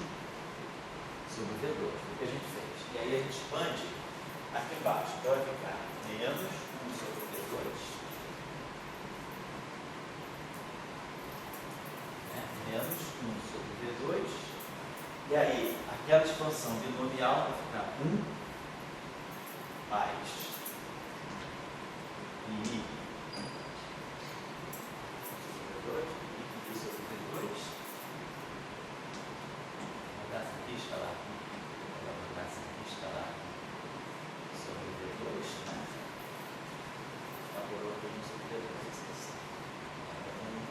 S1: sobre V2, o que a gente fez. E aí a gente expande aqui embaixo. Então vai ficar menos 1 sobre V2, menos 1 sobre V2, e aí aquela expansão binomial vai ficar 1 mais pi sobre V2, e pi sobre V2, escalar aqui, vou botar essa aqui escalar sobre V2, né? Elaborou aqui sobre V2,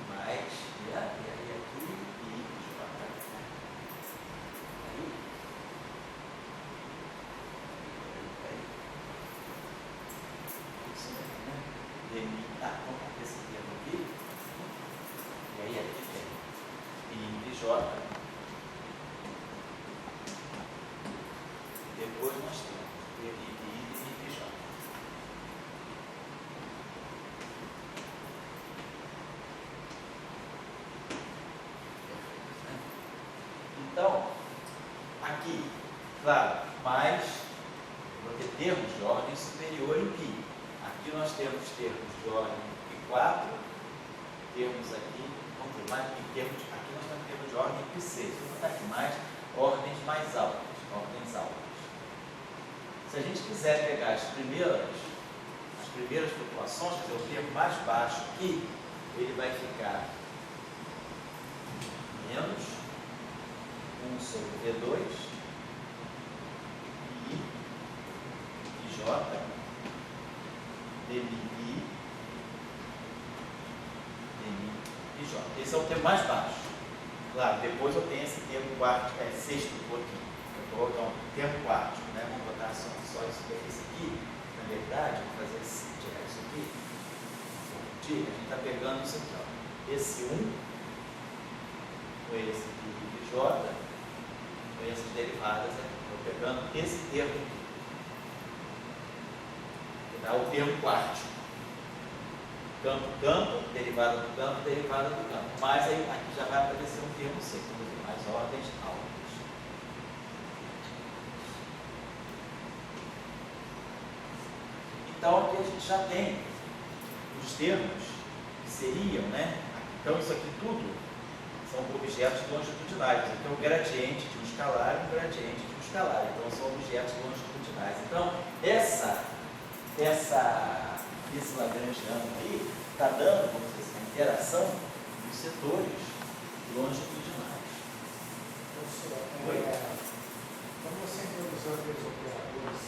S1: mais, e aí aqui, e J, né? Aí, isso mesmo, né? Dmi, tá, vamos colocar esse termo aqui, e aí aqui tem I de J. Depois nós temos dmi pi e dmi j. Então, aqui, claro, mais vou ter termos de ordem superior em π. Aqui nós temos termos de ordem π4, termos aqui, vamos ter mais termos, aqui nós temos termos de ordem π6. Vou botar aqui mais ordens mais altas, ordens altas. Se a gente quiser pegar as primeiras flutuações, quer dizer, o termo mais baixo aqui, ele vai ficar menos 1 sobre V2 e J dmi pi dmi j. Esse é o termo mais baixo. Claro, depois eu tenho esse termo quarto, sexto aqui. Então, termo quarto, né? Vamos botar só isso aqui. Na verdade, vou fazer tirar isso aqui. A gente está pegando isso aqui, ó. Esse 1 com esse pi de J, com essas derivadas aqui. Estou pegando esse termo aqui, que dá o termo quarto. Campo, derivada do campo, derivada do campo. Mas aí aqui já vai aparecer um termo C, mais ordens altas. Então aqui a gente já tem os termos que seriam, né? Então isso aqui tudo são objetos longitudinais. Então o gradiente de um escalar e um gradiente de um escalar. Então são objetos longitudinais. Então esse lagrangiano aí está dando, vamos dizer assim, a interação dos setores longitudinais.
S3: Quando você introduzir aqueles operadores,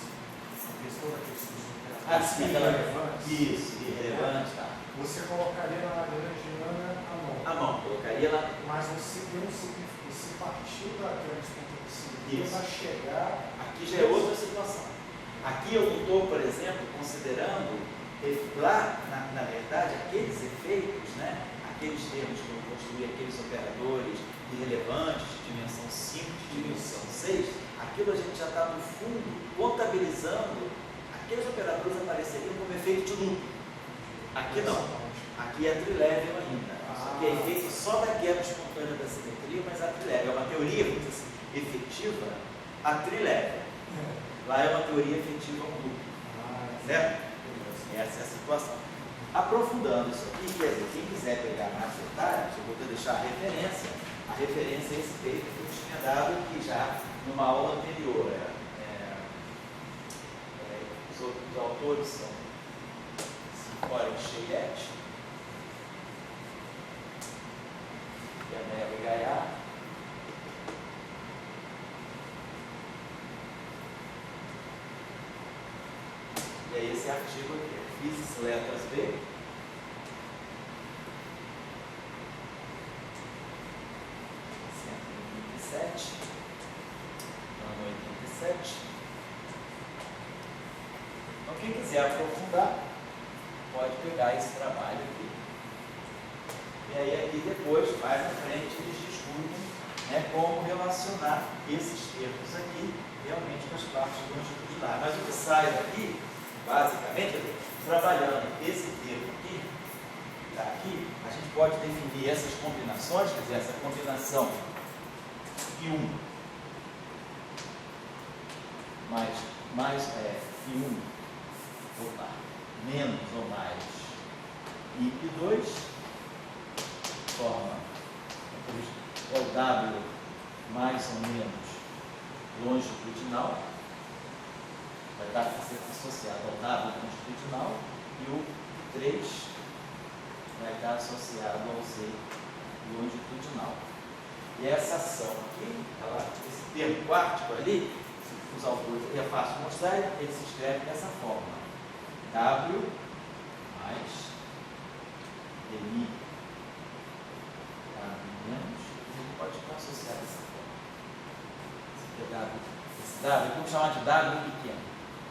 S3: a questão daqueles
S1: sim,
S3: irrelevantes,
S1: isso, irrelevante, tá.
S3: Você colocaria na lagrangiana a mão.
S1: A mão, colocaria lá.
S3: Mas você partiu daquela discontinuidade para chegar.
S1: Aqui já é outra situação. Aqui eu não estou, por exemplo, considerando lá, na verdade, aqueles efeitos, né? Aqueles termos que eu construí, aqueles operadores irrelevantes de dimensão 5, de dimensão 6, aquilo a caracterizando, aqueles operadores apareceriam como efeito de loop. Aqui não, aqui é trilevel ainda. Isso aqui é efeito só da quebra espontânea da simetria, mas a trilevel é uma teoria, vamos dizer assim, efetiva a trilevel. Lá é uma teoria efetiva ao loop. Certo? Essa é a situação. Aprofundando isso aqui, quer dizer, quem quiser pegar mais detalhes, eu vou deixar a referência é esse paper que eu tinha dado aqui já numa aula anterior. Os autores são Cicori Cheyette e a Neve Gaiar. E aí esse artigo aqui, Physics Letras B, ano 87. Então, quem quiser aprofundar, pode pegar esse trabalho aqui. E aí, aqui depois, mais à frente, eles discutem, né, como relacionar esses termos aqui realmente com as partes longitudinais. Mas o que sai daqui, basicamente, trabalhando esse termo aqui, que está aqui, a gente pode definir essas combinações, quer dizer, essa combinação I1 mais I1 menos ou mais IP2 forma é o W mais ou menos longitudinal, vai dar ser associado ao W longitudinal, e o 3 vai estar associado ao Z longitudinal. E essa ação aqui, esse termo quártico ali, os autores, é fácil mostrar, ele se escreve dessa forma: W mais MI menos, ele pode estar associado dessa forma. Esse W, vamos chamar de W pequeno.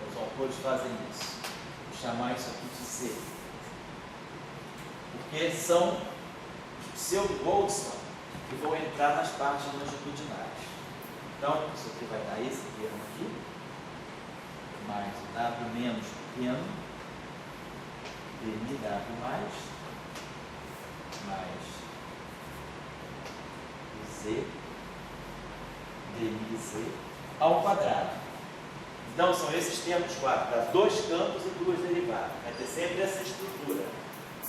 S1: Os autores fazem isso. Vou chamar isso aqui de C. Porque são os pseudo-Boltzmann que vão entrar nas partes longitudinais. Então, isso aqui vai dar esse termo aqui, mais o W menos pequeno, DMW mais o Z, DMZ, ao quadrado. Então, são esses termos quatro, dá 2 campos e 2 derivadas. Vai ter sempre essa estrutura,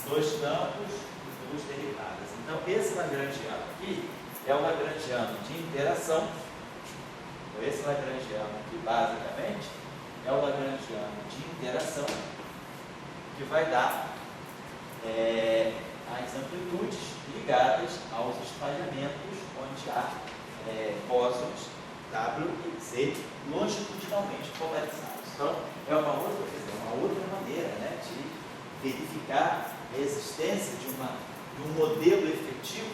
S1: 2 campos e 2 derivadas. Então, esse lagrangiano aqui é o lagrangiano de interação. Então, esse lagrangiano aqui, basicamente, é o lagrangiano de interação, que vai dar as amplitudes ligadas aos espalhamentos onde há bósons W e Z longitudinalmente polarizados. Então, é uma outra maneira, né, de verificar a existência de um modelo efetivo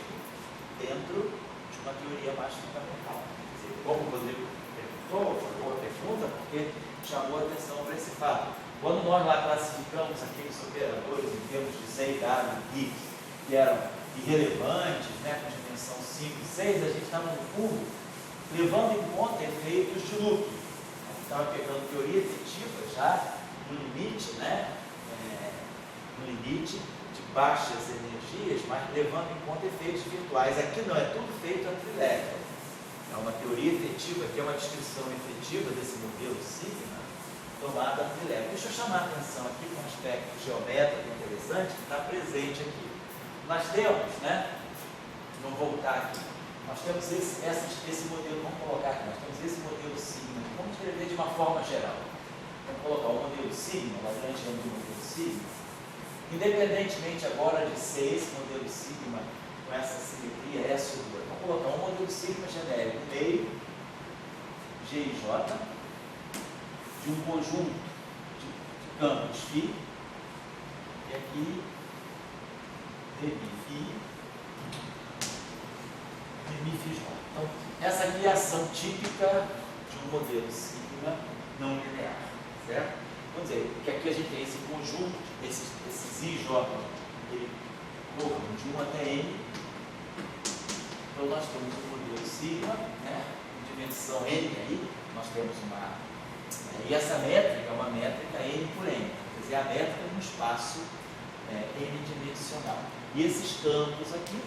S1: dentro de uma teoria mais fundamental. Quer dizer, como o Rodrigo perguntou, foi boa pergunta, porque chamou a atenção para esse fato. Quando nós lá classificamos aqueles operadores em termos de Z, W e I, que eram irrelevantes, né, com dimensão 5 e 6, a gente estava, no fundo, levando em conta efeitos de loop. A gente estava pegando teoria efetiva já no limite, né, no limite de baixas energias, mas levando em conta efeitos virtuais. Aqui não, é tudo feito a trilevel. É uma teoria efetiva, que é uma descrição efetiva desse modelo sigma, tomada a trilevel. Deixa eu chamar a atenção aqui para um aspecto geométrico interessante que está presente aqui. Nós temos, né, vamos voltar aqui, nós temos esse modelo, vamos colocar aqui, nós temos esse modelo sigma, vamos escrever de uma forma geral. Vamos colocar o modelo sigma, lagrangiano do modelo sigma, independentemente agora de ser esse modelo sigma com essa simetria S sobre 2. Vamos colocar um modelo sigma genérico meio GIJ de um conjunto de campos φ, e aqui demi φJ. Então, essa aqui é a ação típica de um modelo sigma não linear, certo? Vamos dizer que aqui a gente tem esse conjunto, esses IJ, ele corram de 1 até N. Então, nós temos um modelo sigma, né, com dimensão N aí, nós temos uma E essa métrica é uma métrica N por N, quer dizer, a métrica de um espaço N-dimensional. E esses campos aqui,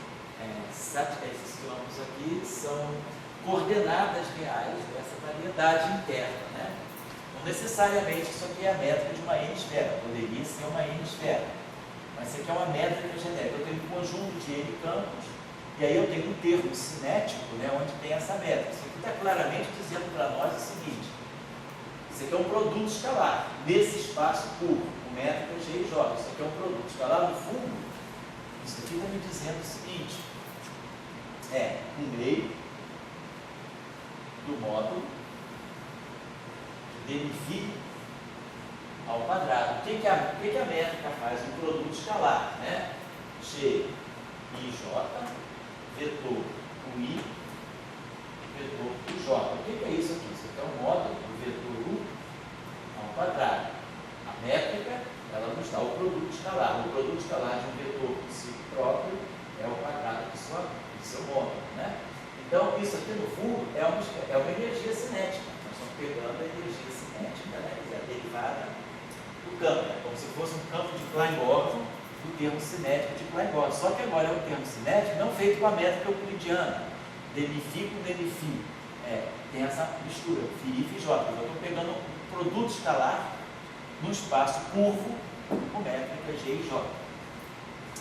S1: são coordenadas reais dessa variedade interna, né? Não necessariamente isso aqui é a métrica de uma N-esfera, poderia ser uma N-esfera, mas isso aqui é uma métrica genérica. Eu tenho um conjunto de N campos, e aí eu tenho um termo cinético, né, onde tem essa métrica. Isso aqui está claramente dizendo para nós o seguinte: isso aqui é um produto escalar, nesse espaço curvo, com métrica G e J. Isso aqui é um produto escalar. No fundo, isso aqui está me dizendo o seguinte: é o meio do módulo de dφ ao quadrado. O que a métrica faz? Um produto escalar, né? G e J, vetor UI, vetor UJ. O que é isso aqui? Isso aqui é um módulo do vetor U ao quadrado. A métrica, ela nos dá o produto escalar. O produto escalar de um vetor por si próprio é o quadrado do seu módulo, né? Então, isso aqui no fundo é uma energia cinética. Nós estamos pegando a energia cinética, né? Que é a derivada do campo, né? Como se fosse um campo de Klein-Gordon do termo cinético de Klein-Gordon. Só que agora é um termo cinético não feito com a métrica euclidiana, dφ com dφ. Tem essa mistura, φ e J. Eu estou pegando um produto escalar no espaço curvo com métrica G e J.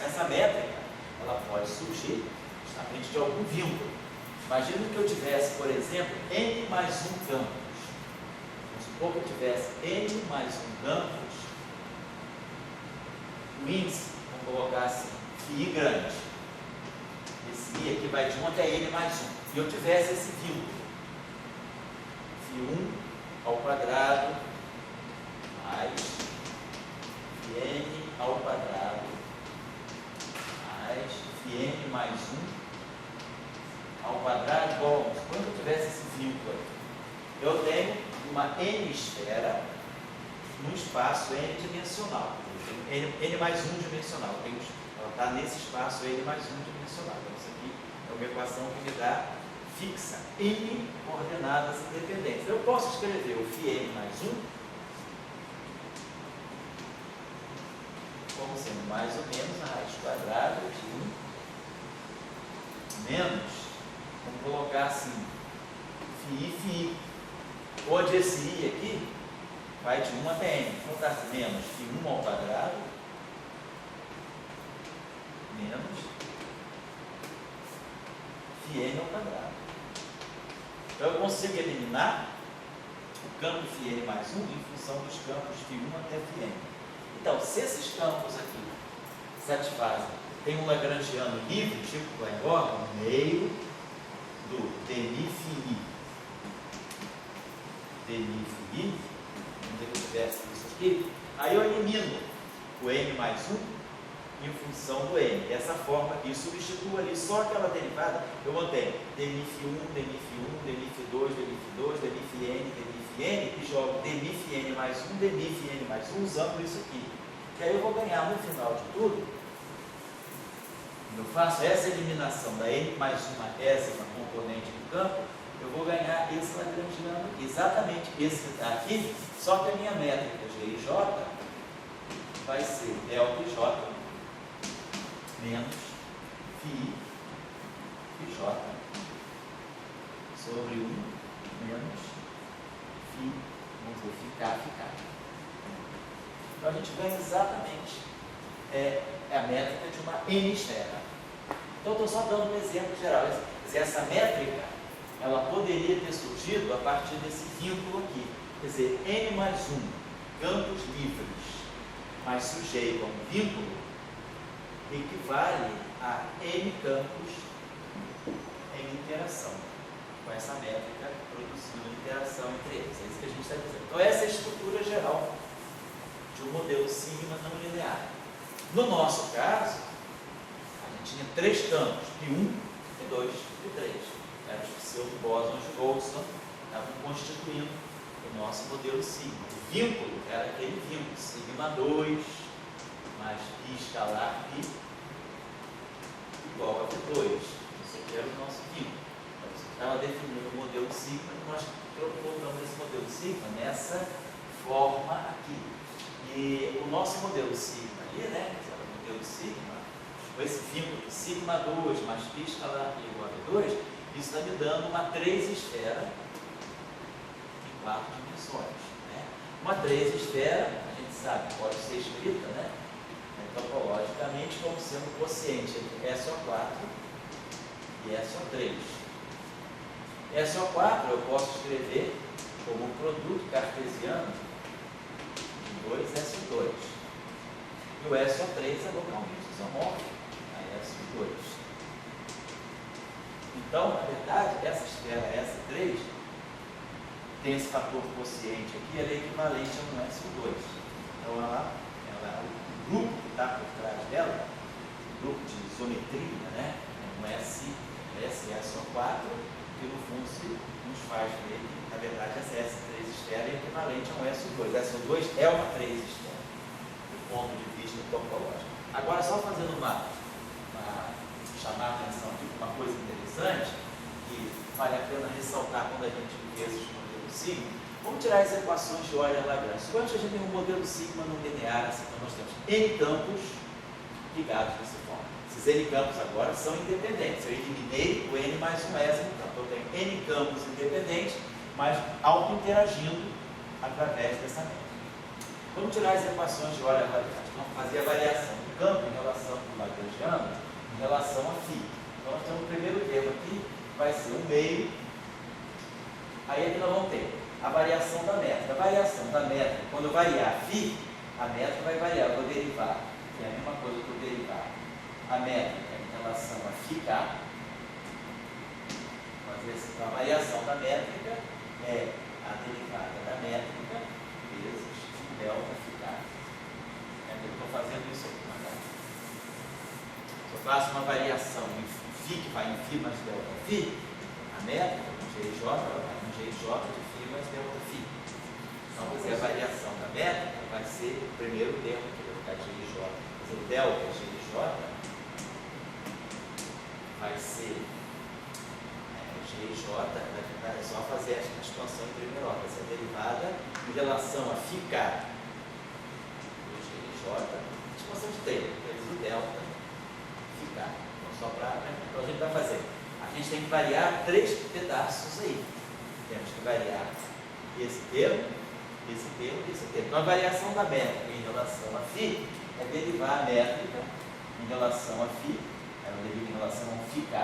S1: Essa métrica, ela pode surgir justamente de algum vínculo. Imagina que eu tivesse, por exemplo, N mais um campus. Vamos supor que eu tivesse N mais um campus. O índice, vamos colocar assim, φ grande. Esse I aqui vai de 1 até N mais 1. E eu tivesse esse vínculo. φ1 ao quadrado mais φn ao quadrado mais φn mais 1 ao quadrado igual a 1. Quando eu tivesse esse vínculo aqui, eu tenho uma N-esfera num espaço N-dimensional. N mais 1 dimensional. Ela está nesse espaço N mais 1 dimensional. Então, isso aqui é uma equação que me dá fixa N coordenadas independentes. Eu posso escrever o φn mais 1 como sendo mais ou menos a raiz quadrada de 1 menos, vamos colocar assim, φi, onde esse I aqui vai de 1 até N. Então está menos φ1 ao quadrado menos φn ao quadrado. Então eu consigo eliminar o campo φn mais 1 em função dos campos φ1 até φn. Então, se esses campos aqui satisfazem, tem um lagrangiano livre, tipo Klein-Gordon, no meio do dμφi, vamos ver que eu tivesse isso aqui, aí eu elimino o n mais 1 em função do n. Dessa forma aqui, substituo ali só aquela derivada, eu mantenho dμφ1, dμφ2, dμφn, dμfn, e jogo dμfn mais 1, dμfn mais 1, usando isso aqui. E aí eu vou ganhar no final de tudo, quando eu faço essa eliminação da n mais uma décima componente do campo, eu vou ganhar esse lagrangiano aqui, exatamente esse que está aqui, só que a minha métrica G e J vai ser delta e J menos φ e J sobre 1 menos φ, vamos ver, ficar. Então a gente ganha exatamente a métrica de uma N-esfera. Então eu estou só dando um exemplo geral. Quer dizer, essa métrica, ela poderia ter surgido a partir desse vínculo aqui. Quer dizer, N mais 1 campos livres mais sujeito a um vínculo equivale a N campos em interação, com essa métrica produzindo interação entre eles. É isso que a gente está dizendo. Então essa é a estrutura geral de um modelo sigma não linear. No nosso caso, a gente tinha 3 campos, P1, P2 e P3. Eram os pseudobósons de Goldstone, estavam constituindo o nosso modelo sigma. O vínculo era aquele vínculo, sigma 2 mais π escalar π igual a P2. Isso aqui era o nosso vínculo. Então, isso aqui estava definindo o modelo sigma, e nós colocamos esse modelo sigma nessa forma aqui. E o nosso modelo sigma ali, né, o modelo sigma, com esse vínculo sigma 2 mais π escalar igual a 2, isso está me dando uma 3 esfera em 4 dimensões. Né? Uma 3 esfera, a gente sabe, pode ser escrita, né, topologicamente como sendo quociente entre SO4 e SO3. SO4 eu posso escrever como um produto cartesiano de 2SO2. E o SO3 é localmente isomórfico a SO2. Então, na verdade, essa esfera S3 tem esse fator quociente aqui, ela é equivalente a um SO2. Então, o grupo que está por trás dela, o grupo de isometria, né, é um SSO4, que no fundo nos faz ver que, na verdade, essa S3 esfera é equivalente a um SO2. SO2 é uma 3 esfera, do ponto de vista topológico. Agora, só fazendo chamar a atenção de uma coisa interessante, que vale a pena ressaltar quando a gente vê esses modelos sigma, vamos tirar as equações de Euler-Lagrange. Suponhamos que a gente tem um modelo sigma não linear, assim, então nós temos N campos ligados dessa forma. Esses N campos agora são independentes. Eu eliminei o N mais um mesmo campo. Eu tenho N campos independentes, mas auto-interagindo através dessa métrica. Vamos tirar as equações de Euler-Lagrange. Vamos fazer a variação do campo em relação ao lagrangiano, em relação a φ. Então nós temos o primeiro termo aqui, vai ser o meio. Aí aqui nós vamos ter a variação da métrica. A variação da métrica, quando eu variar φ, a métrica vai variar. Eu vou derivar, que é a mesma coisa que eu derivar a métrica em relação a φk. Então, a variação da métrica é a derivada da métrica vezes delta φk. Eu estou fazendo isso aqui. Se eu faço uma variação em φ, que vai em φ mais delta φ, a métrica, no GJ, ela vai no GJ de φ mais delta φ. Então, fazer a variação da métrica vai ser o primeiro termo que vai ficar GJ. O delta GJ vai ser GJ, é só fazer a expansão em primeiro ordem, essa derivada em relação a φk do GJ, expansão de termo, vezes o delta φk. Então, só para. Então, a gente vai fazer. A gente tem que variar 3 pedaços aí. Temos que variar esse termo, esse termo e esse termo. Então, a variação da métrica em relação a φ é derivar a métrica em relação a φ, ela deriva em relação ao φk,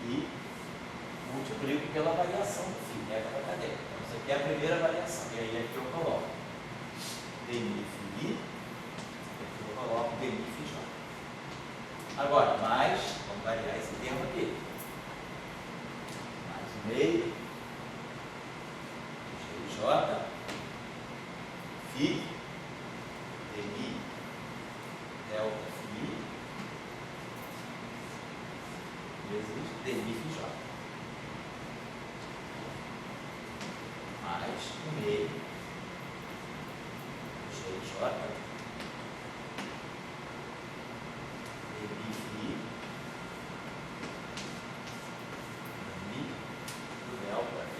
S1: e multiplico pela variação do φ, né? Para cadê? Então, isso aqui é a primeira variação. E aí aqui eu coloco dmi φ, aqui eu coloco dmi φj. Agora, mais, vamos variar esse termo aqui. Mais o meio, GJ, φ, dmi, delta φ, vezes dmi φj. Mais o meio, GJ, dmi φ, dmi do delta φj.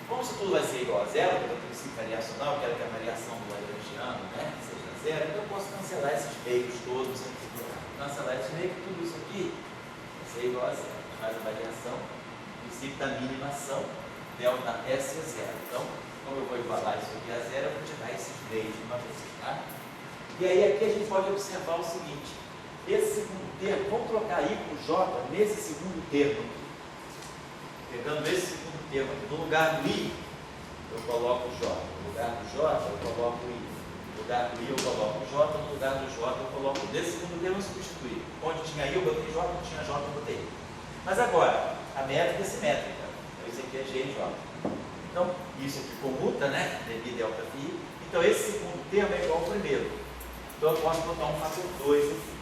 S1: Como isso tudo vai ser igual a zero, porque eu princípio variacional, eu quero que a variação do lagrangiano, né, seja zero, então eu posso cancelar esses meios todos aqui. Cancelar esse meio, tudo isso aqui vai ser igual a zero. Faz a variação, o princípio da minimação, delta S é zero. Então, como eu vou igualar isso aqui a zero, eu vou tirar esses meios de uma vez. Tá? E aí aqui a gente pode observar o seguinte, esse segundo termo, vamos trocar I por J nesse segundo termo aqui. Pegando esse segundo termo aqui, no lugar do I, eu coloco o J. No lugar do J, eu coloco o I. No lugar do I, eu coloco o J. No lugar do J, eu coloco o desse segundo termo substituir. Onde tinha I, eu botei J. Onde tinha J, eu botei I. Mas agora, a métrica é simétrica. Então, isso aqui é G e J. Então, isso aqui comuta, né? Dmi delta φ. Então, esse segundo termo é igual ao primeiro. Então, eu posso botar um fator 2 aqui.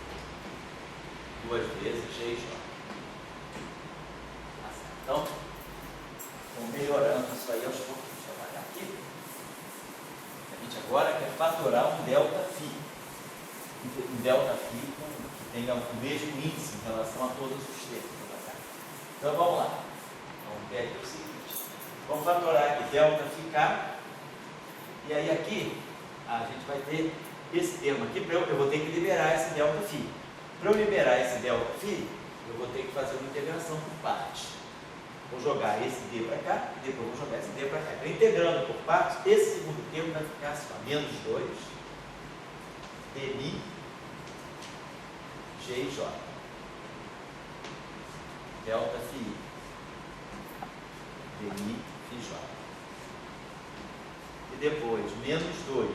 S1: 2 vezes G e J. Então, vamos melhorando isso aí aos poucos. Deixa eu apagar aqui. A gente agora quer fatorar um delta φ. Um delta φ que tenha o mesmo índice em relação a todos os termos. Então vamos lá. Vamos ver aqui o seguinte. Vamos fatorar aqui delta ficar. E aí aqui a gente vai ter esse termo aqui, eu vou ter que liberar esse delta φ. Para eu liberar esse delta φ, eu vou ter que fazer uma integração por partes. Vou jogar esse d para cá, e depois vou jogar esse d para cá. Então, integrando por partes, esse segundo termo vai ficar assim, ó, menos 2 dmi gij delta φ dmi φj. E depois, menos 2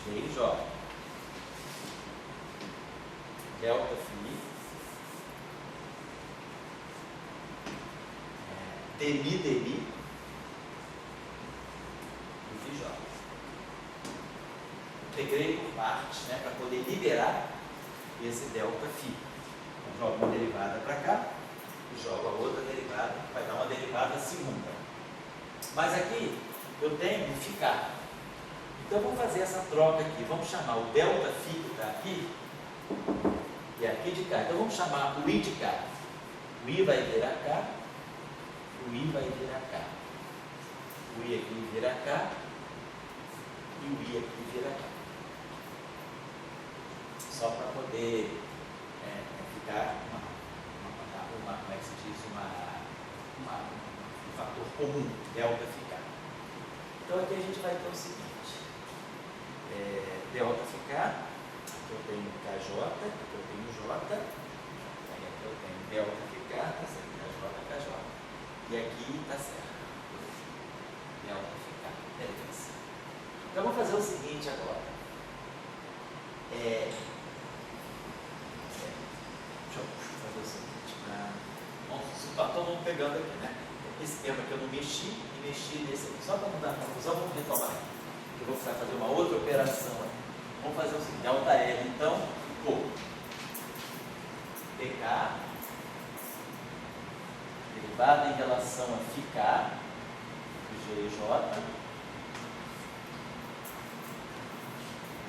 S1: gij delta φ dmi dmi e φj. Integrei por partes, né, para poder liberar esse delta φ. Então, jogo uma derivada para cá e jogo a outra derivada, vai dar uma derivada segunda. Mas aqui eu tenho que ficar. Então vamos fazer essa troca aqui. Vamos chamar o delta φ que está aqui e aqui de cá. Então vamos chamar o I de cá. O I vai virar cá, o I vai virar cá. O I aqui vira cá e o I aqui vira cá. Só para poder ficar como é que se diz, um fator comum, delta ficar. Então aqui a gente vai ter o seguinte, delta ficar, aqui eu tenho KJ, aqui eu tenho J, aí aqui eu tenho delta ficar, está certo, KJ, KJ, e aqui está certo, delta ficar, beleza. Então vamos fazer o seguinte agora, deixa eu fazer o seguinte, vamos pegando aqui, né? Esse termo aqui eu não mexi e mexi nesse aqui. Só para não dar confusão, vamos retomar aqui. Eu vou precisar fazer uma outra operação aqui. Vamos fazer o seguinte, delta R, então, ficou PK, derivada em relação a ficar, GJ,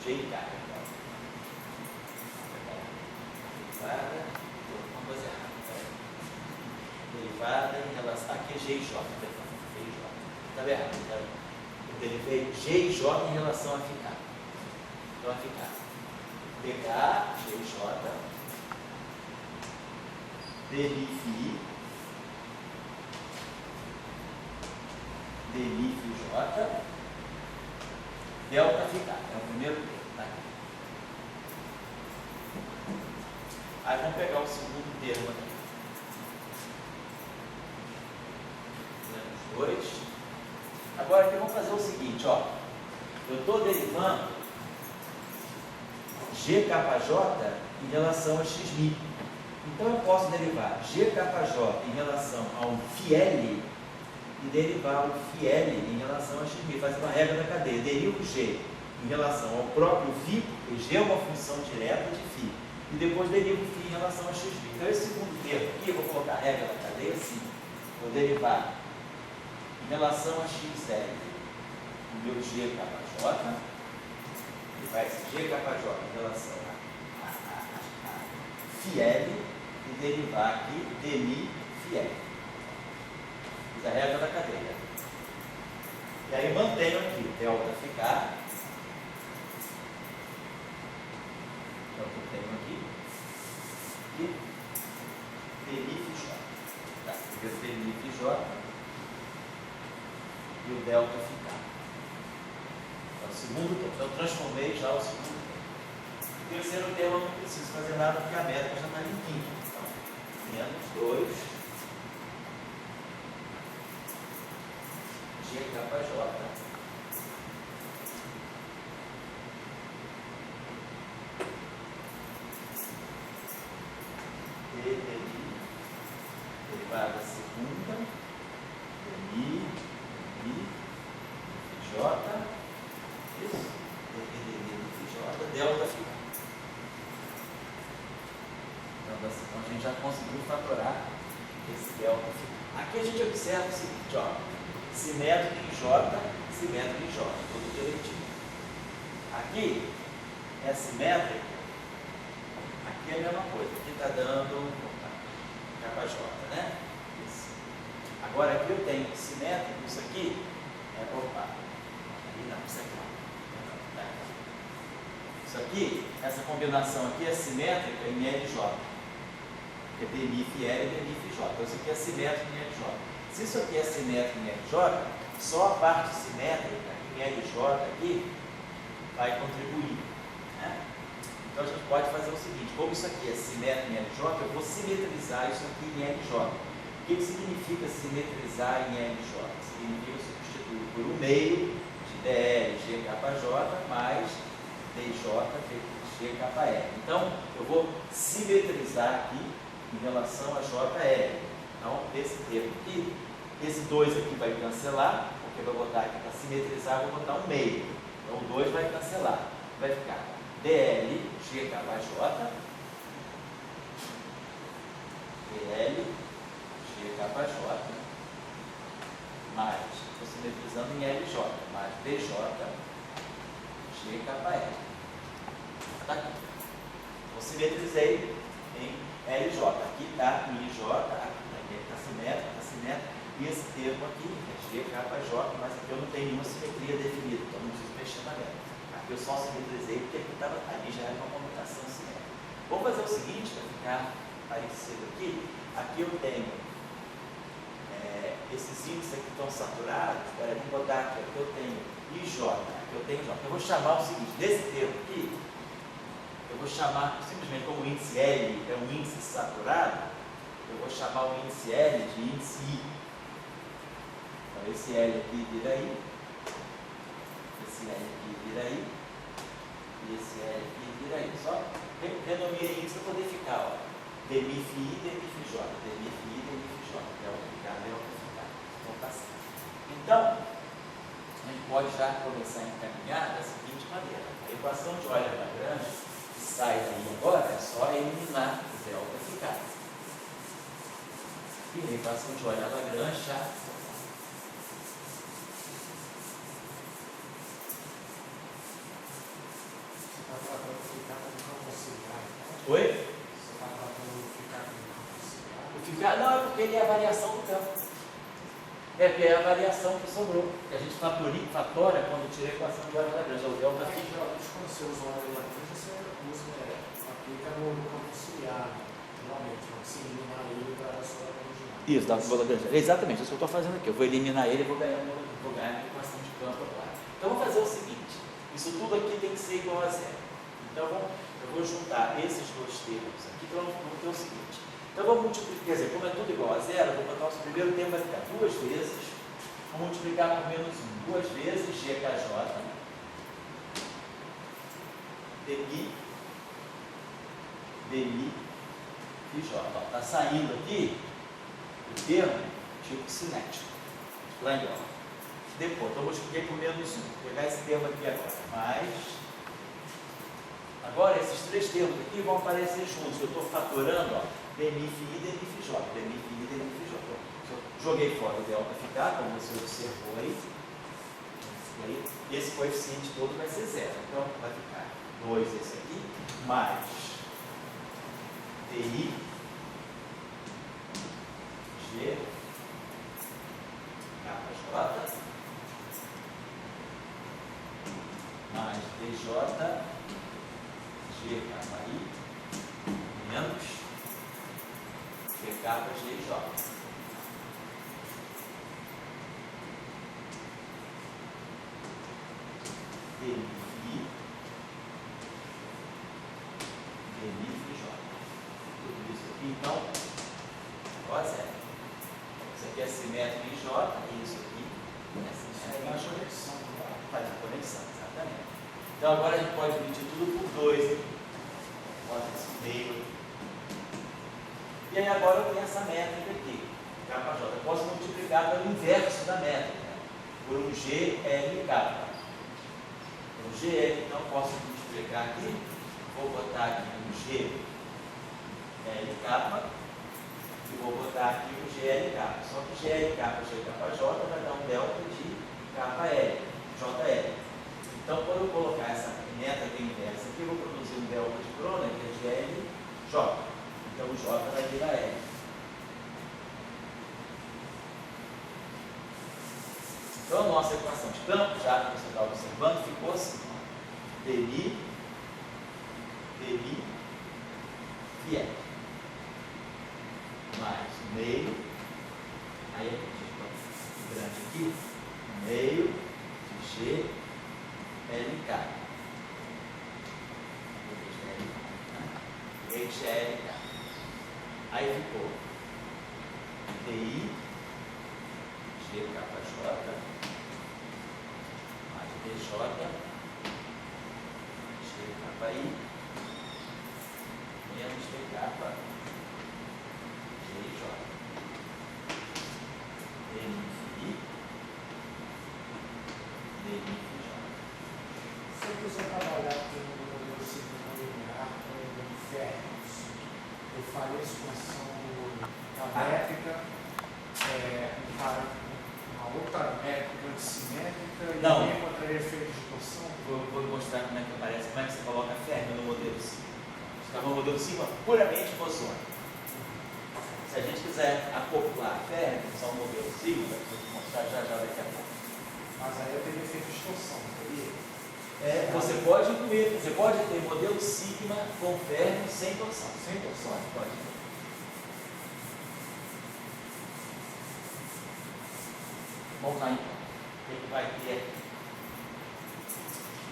S1: GK. Derivada, vamos fazer errado. Derivada em relação. Aqui é GJ. Estava errado. Eu derivei GJ em relação a ficar. Então a ficar. PK, GJ, dmi φj, delta ficar. É o primeiro termo. Tá? Aí vamos pegar o segundo termo aqui. Menos 2. Agora aqui vamos fazer o seguinte, ó. Eu estou derivando GKJ em relação a XMI. Então eu posso derivar GKJ em relação ao FIL e derivar o FIL em relação a XMI. Fazer uma regra da cadeia. Derivo G em relação ao próprio φ, porque G é uma função direta de φ. E depois derivo o φ em relação a XMI. Então esse segundo termo aqui, eu vou colocar a regra da cadeia assim. Vou derivar em relação a XL, o meu GKJ, e vai ser GKJ em relação a FIL, e derivar aqui dmi FIL. Fiz a regra da cadeia. E aí mantenho aqui, delta ficar. Então eu tenho aqui, e dmi FJ. Tá, porque dmi FJ e o delta ficar. Então, o segundo termo. Então, eu transformei já o segundo termo. O terceiro termo eu não preciso fazer nada porque a métrica já está limpinha. Então, menos 2 GKJ derivada segunda dmi J, isso, J, delta ficar. Então, assim, a gente já conseguiu fatorar esse delta ficar. Aqui a gente observa o seguinte, ó, simétrico em J, simétrico em J, tudo direitinho. Aqui é simétrico, é a mesma coisa. Aqui está dando capa J, né? Isso. Agora aqui eu tenho simétrico, isso aqui é opa. Aí não, isso aqui não. Tá. Isso aqui, essa combinação aqui é simétrica em LJ. Que é DMIF L e DMIF J. Então isso aqui é simétrico em LJ. Se isso aqui é simétrico em LJ, só a parte simétrica em LJ aqui vai contribuir. Né? Então a gente pode fazer o seguinte, como isso aqui é simétrico em LJ, eu vou simetrizar isso aqui em LJ. O que significa simetrizar em LJ? Significa substituir por um meio de DL GKJ mais DJ GKL. Então eu vou simetrizar aqui em relação a JL. Então esse termo aqui, esse 2 aqui vai cancelar, porque eu vou botar aqui para simetrizar, eu vou botar um meio. Então o 2 vai cancelar. Vai ficar DL GKJ, DL GKJ, mais, estou simetrizando em LJ, mais DJ GKL. Está aqui. Então simetrizei em LJ. Aqui está em IJ, aqui está simétrico, e esse termo aqui é GKJ, mas aqui eu não tenho nenhuma simetria definida, então não preciso mexer na métrica. Aqui eu só simetrizei porque ali já é uma combinação simétrica. Vamos fazer o seguinte, para ficar parecido aqui. Aqui eu tenho esses índices aqui estão saturados. Espera, vamos botar aqui. Aqui eu tenho IJ, aqui eu tenho J. Eu vou chamar o seguinte, desse termo aqui, eu vou chamar simplesmente como o índice L é um índice saturado, eu vou chamar o índice L de índice I. Então esse L aqui vira I, esse L aqui vira I, e esse L aqui vira I. Só renomeei índice para poder ficar, ó. DMIF I, DMIF J, DMIF I, DMIF J, delta ficar, delta ficar. Então tá certo. Então, a gente pode já começar a encaminhar da seguinte maneira. A equação de Euler-Lagrange sai daí agora, é só eliminar o delta ficar. E a equação de Euler-Lagrange já Oi?
S3: Você está tratando de ficar com o
S1: Ficar, não, é porque ele é a variação do campo. É porque é a variação que sobrou. Que a gente fatora quando tira a equação de Euler-Lagrange. O delta
S3: Aqui,
S1: fica.
S3: geralmente, quando você usa o Euler-Lagrange, você aplica no campo auxiliar, normalmente, você eliminar ele para a sua original.
S1: Isso, dá para o Lagrange. Exatamente, isso que eu estou fazendo aqui. Eu vou eliminar ele e vou ganhar a equação de campo agora. Então vamos fazer o seguinte: isso tudo aqui tem que ser igual a zero. Então eu vou juntar esses dois termos aqui para vamos ter o seguinte. Então vamos multiplicar, quer dizer, como é tudo igual a zero, eu vou botar o nosso primeiro termo vai ficar duas vezes, vou multiplicar por menos 1 duas vezes GKJ, DI, FJ. Está saindo aqui o termo tipo cinético, lá em ó. Depois, então eu multipliquei por menos 1, vou pegar esse termo aqui agora, mais. Agora, esses três termos aqui vão aparecer juntos. Eu estou fatorando, ó, DMIF I, DMIF J, DMIF I, DMIF J. Então, joguei fora o delta ficar, como você observou aí. E aí, esse coeficiente todo vai ser zero. Então, vai ficar 2 esse aqui, mais DI, G, KJ, mais DJ, GKI menos GKJ. DMI, DMIJ. Tudo isso aqui, então, igual a zero. Isso aqui é simétrico em J, e isso aqui é simétrico em J. Faz a conexão, exatamente. Então agora a gente pode dividir tudo por 2. Bota esse meio. E aí agora eu tenho essa métrica aqui, KJ. Eu posso multiplicar pelo inverso da métrica, por um GLK. O GL, então, posso multiplicar aqui, vou botar aqui um GLK e vou botar aqui um GLK. Só que GLK para GKJ vai dar um delta de KL, JL. Então, quando eu colocar essa métrica inversa aqui, eu vou produzir um delta de Kroner, que é GLJ. J. Então o J vai virar L. Então a nossa equação de campo, já que você está observando, ficou assim: dmi, L mais meio, aí a gente põe grande aqui, meio de G, LK. HLK. Aí ficou DI, GKJ, mais DJ, GKI, menos DK, GJ. DI, DIJ.
S3: Se eu quiser trabalhar com o modelo sistema linear com férreos, eu faria a expansão da métrica para uma outra métrica simétrica e
S1: Não.
S3: aí encontraria efeito de torção?
S1: Vou mostrar como é que aparece, como é que você coloca férreo no modelo sigma. Está no modelo sigma puramente bosônico. Se a gente quiser acoplar férreo, só um modelo sigma, vou mostrar já daqui a pouco.
S3: Mas aí eu teria efeito de torção, não teria?
S1: Você pode incluir, você pode ter modelo sigma com férreo sem torção.
S3: Sem torção?
S1: Pode ter. Vamos lá então. O que vai ter?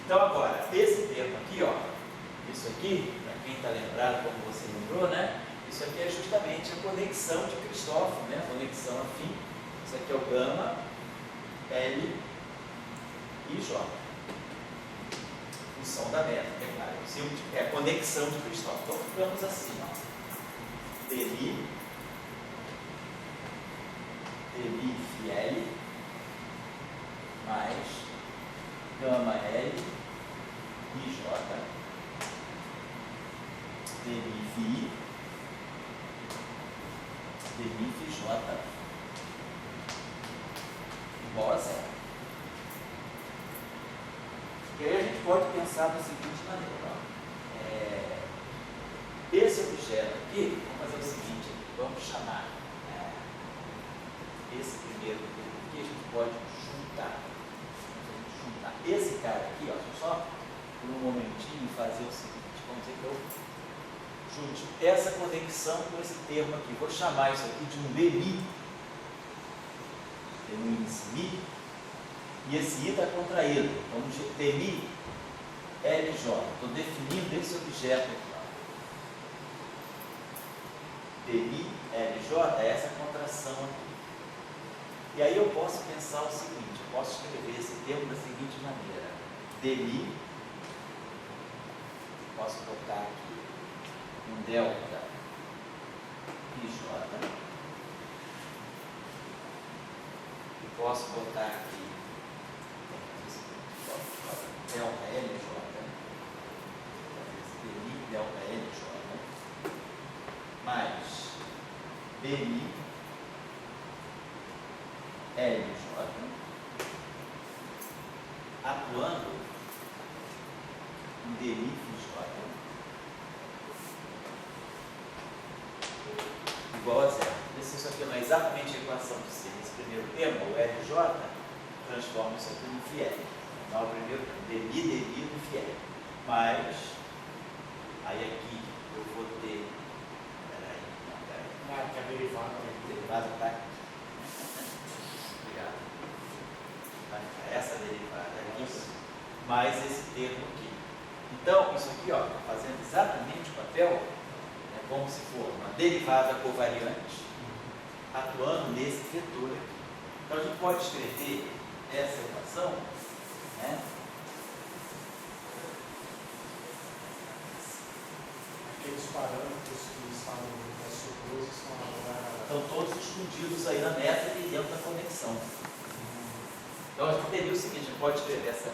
S1: Então agora, esse termo aqui, ó, isso aqui, para quem está lembrado, como você lembrou, né? Isso aqui é justamente a conexão de Cristóforo, né? A conexão afim. Isso aqui é o gama, L e J. Função da métrica, é claro. É a conexão de Cristóforo. Então ficamos assim, ó. DI, L mais gama L e J, DI J igual a zero. E aí a gente pode pensar da seguinte maneira: esse objeto aqui, vamos fazer o seguinte, vamos chamar esse primeiro aqui, a gente pode juntar. Esse cara aqui, ó, só por um momentinho fazer o seguinte, vamos dizer que eu junte essa conexão com esse termo aqui. Vou chamar isso aqui de um DMI. Tem um índice Mi, e esse I está contraído. Vamos de DMI LJ. Estou definindo esse objeto aqui. DMI LJ é essa contração aqui. E aí eu posso pensar o seguinte, eu posso escrever esse termo da seguinte maneira: DMI, posso botar aqui um delta IJ, e posso botar aqui delta LJ, DMI delta LJ, mais DMI LJ, atuando em DI J igual a zero. Isso aqui não é exatamente a equação de C. Esse primeiro termo, o LJ, transforma isso aqui no fiel. Então, o primeiro DI no fiel. Mas, aí aqui eu vou ter. Peraí.
S3: Que é derivada.
S1: Derivada está aqui. Obrigado. Vai ficar essa derivada aqui, mais esse termo aqui. Então, isso aqui, ó, fazendo exatamente o papel, é como se for uma derivada covariante atuando nesse vetor aqui. Então, a gente pode escrever essa equação, né?
S3: Aqueles parâmetros que estavam no SO2 estão agora.
S1: Estão todos escondidos aí na métrica e dentro da conexão. Então, a gente teria o seguinte: a gente pode escrever essa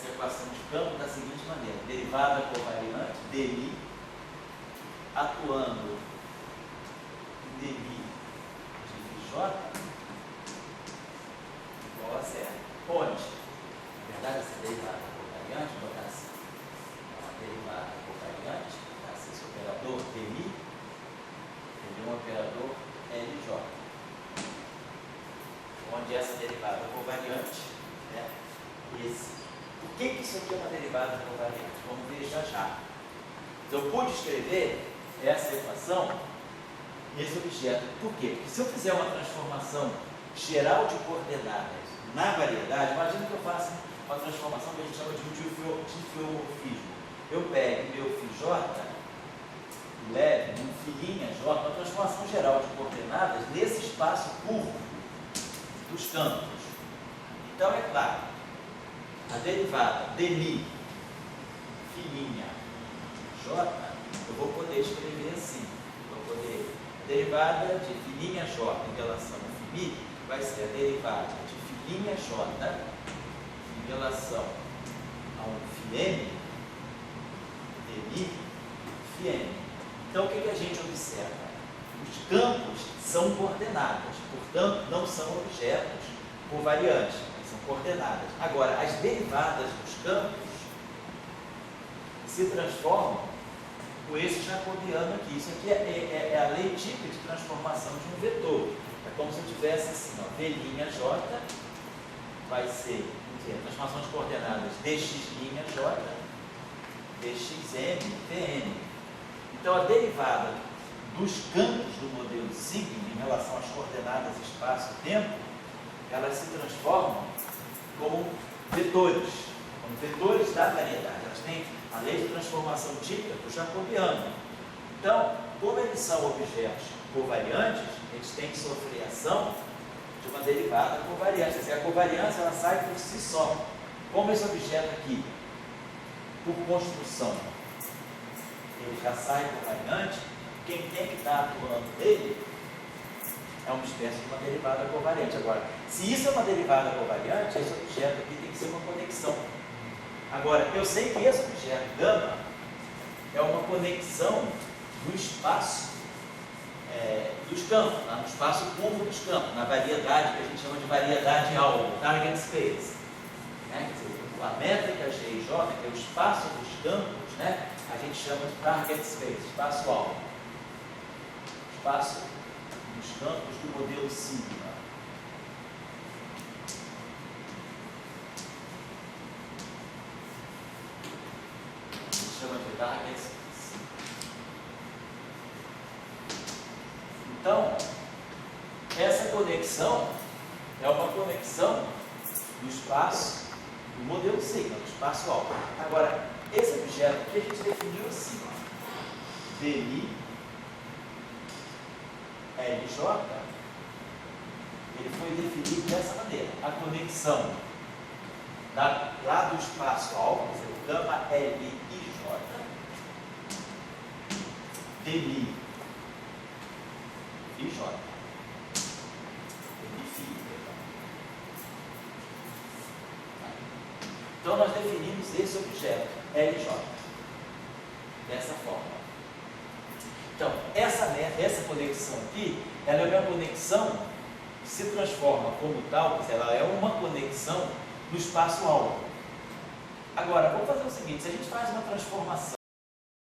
S1: equação de campo da seguinte maneira: derivada covariante, DI, atuando em DI de J igual a zero. Onde? Na verdade, essa derivada covariante, vou botar assim: uma derivada covariante, botar assim, esse operador DI essa derivada covariante, né? Por que isso aqui é uma derivada covariante? Vamos ver já já. Então, eu pude escrever essa equação nesse objeto. Por quê? Porque se eu fizer uma transformação geral de coordenadas na variedade, imagina que eu faça uma transformação que a gente chama de diffeomorfismo. Eu pego meu φj, leve um filinha j, uma transformação geral de coordenadas nesse espaço curvo dos campos. Então, é claro, a derivada de mi, filinha j, eu vou poder escrever assim. A derivada de filinha j em relação a φmi vai ser a derivada de filinha j em relação a um φm de mi φm. Então, o que a gente observa? Os campos são coordenadas, portanto, não são objetos covariantes, são coordenadas. Agora, as derivadas dos campos se transformam com esse jacobiano aqui. Isso aqui é a lei típica de transformação de um vetor. É como se eu tivesse assim, ó, V'j vai ser a transformação de coordenadas dx' dxm, Vn. Então, a derivada dos campos do modelo sigma em relação às coordenadas espaço-tempo, elas se transformam como vetores da variedade. Elas têm a lei de transformação típica do jacobiano. Então, como eles são objetos covariantes, eles têm que sofrer ação de uma derivada covariante. Quer dizer, a covariância ela sai por si só. Como esse objeto aqui, por construção, ele já sai covariante, quem tem que estar atuando dele é uma espécie de uma derivada covariante. Agora, se isso é uma derivada covariante, esse objeto aqui tem que ser uma conexão. Agora, eu sei que esse objeto gama é uma conexão do espaço dos campos, tá? No espaço curvo dos campos, na variedade que a gente chama de variedade alvo, target space. Né? Quer dizer, a métrica GJ, que é o espaço dos campos, né? A gente chama de target space, espaço alvo. Espaço dos campos do modelo sigma. A gente chama de target space. Então, essa conexão é uma conexão do espaço do modelo sigma, do espaço alvo. Agora, esse objeto aqui a gente definiu assim, ó, Dmi LJ, ele foi definido dessa maneira. A conexão lá do espaço alvo, quer dizer, o gama LIJ, Dmi IJ. Então, nós definimos esse objeto, LJ, dessa forma. Então, essa conexão aqui, ela é uma conexão que se transforma como tal, ela é uma conexão no espaço alvo. Agora, vamos fazer o seguinte, se a gente faz uma transformação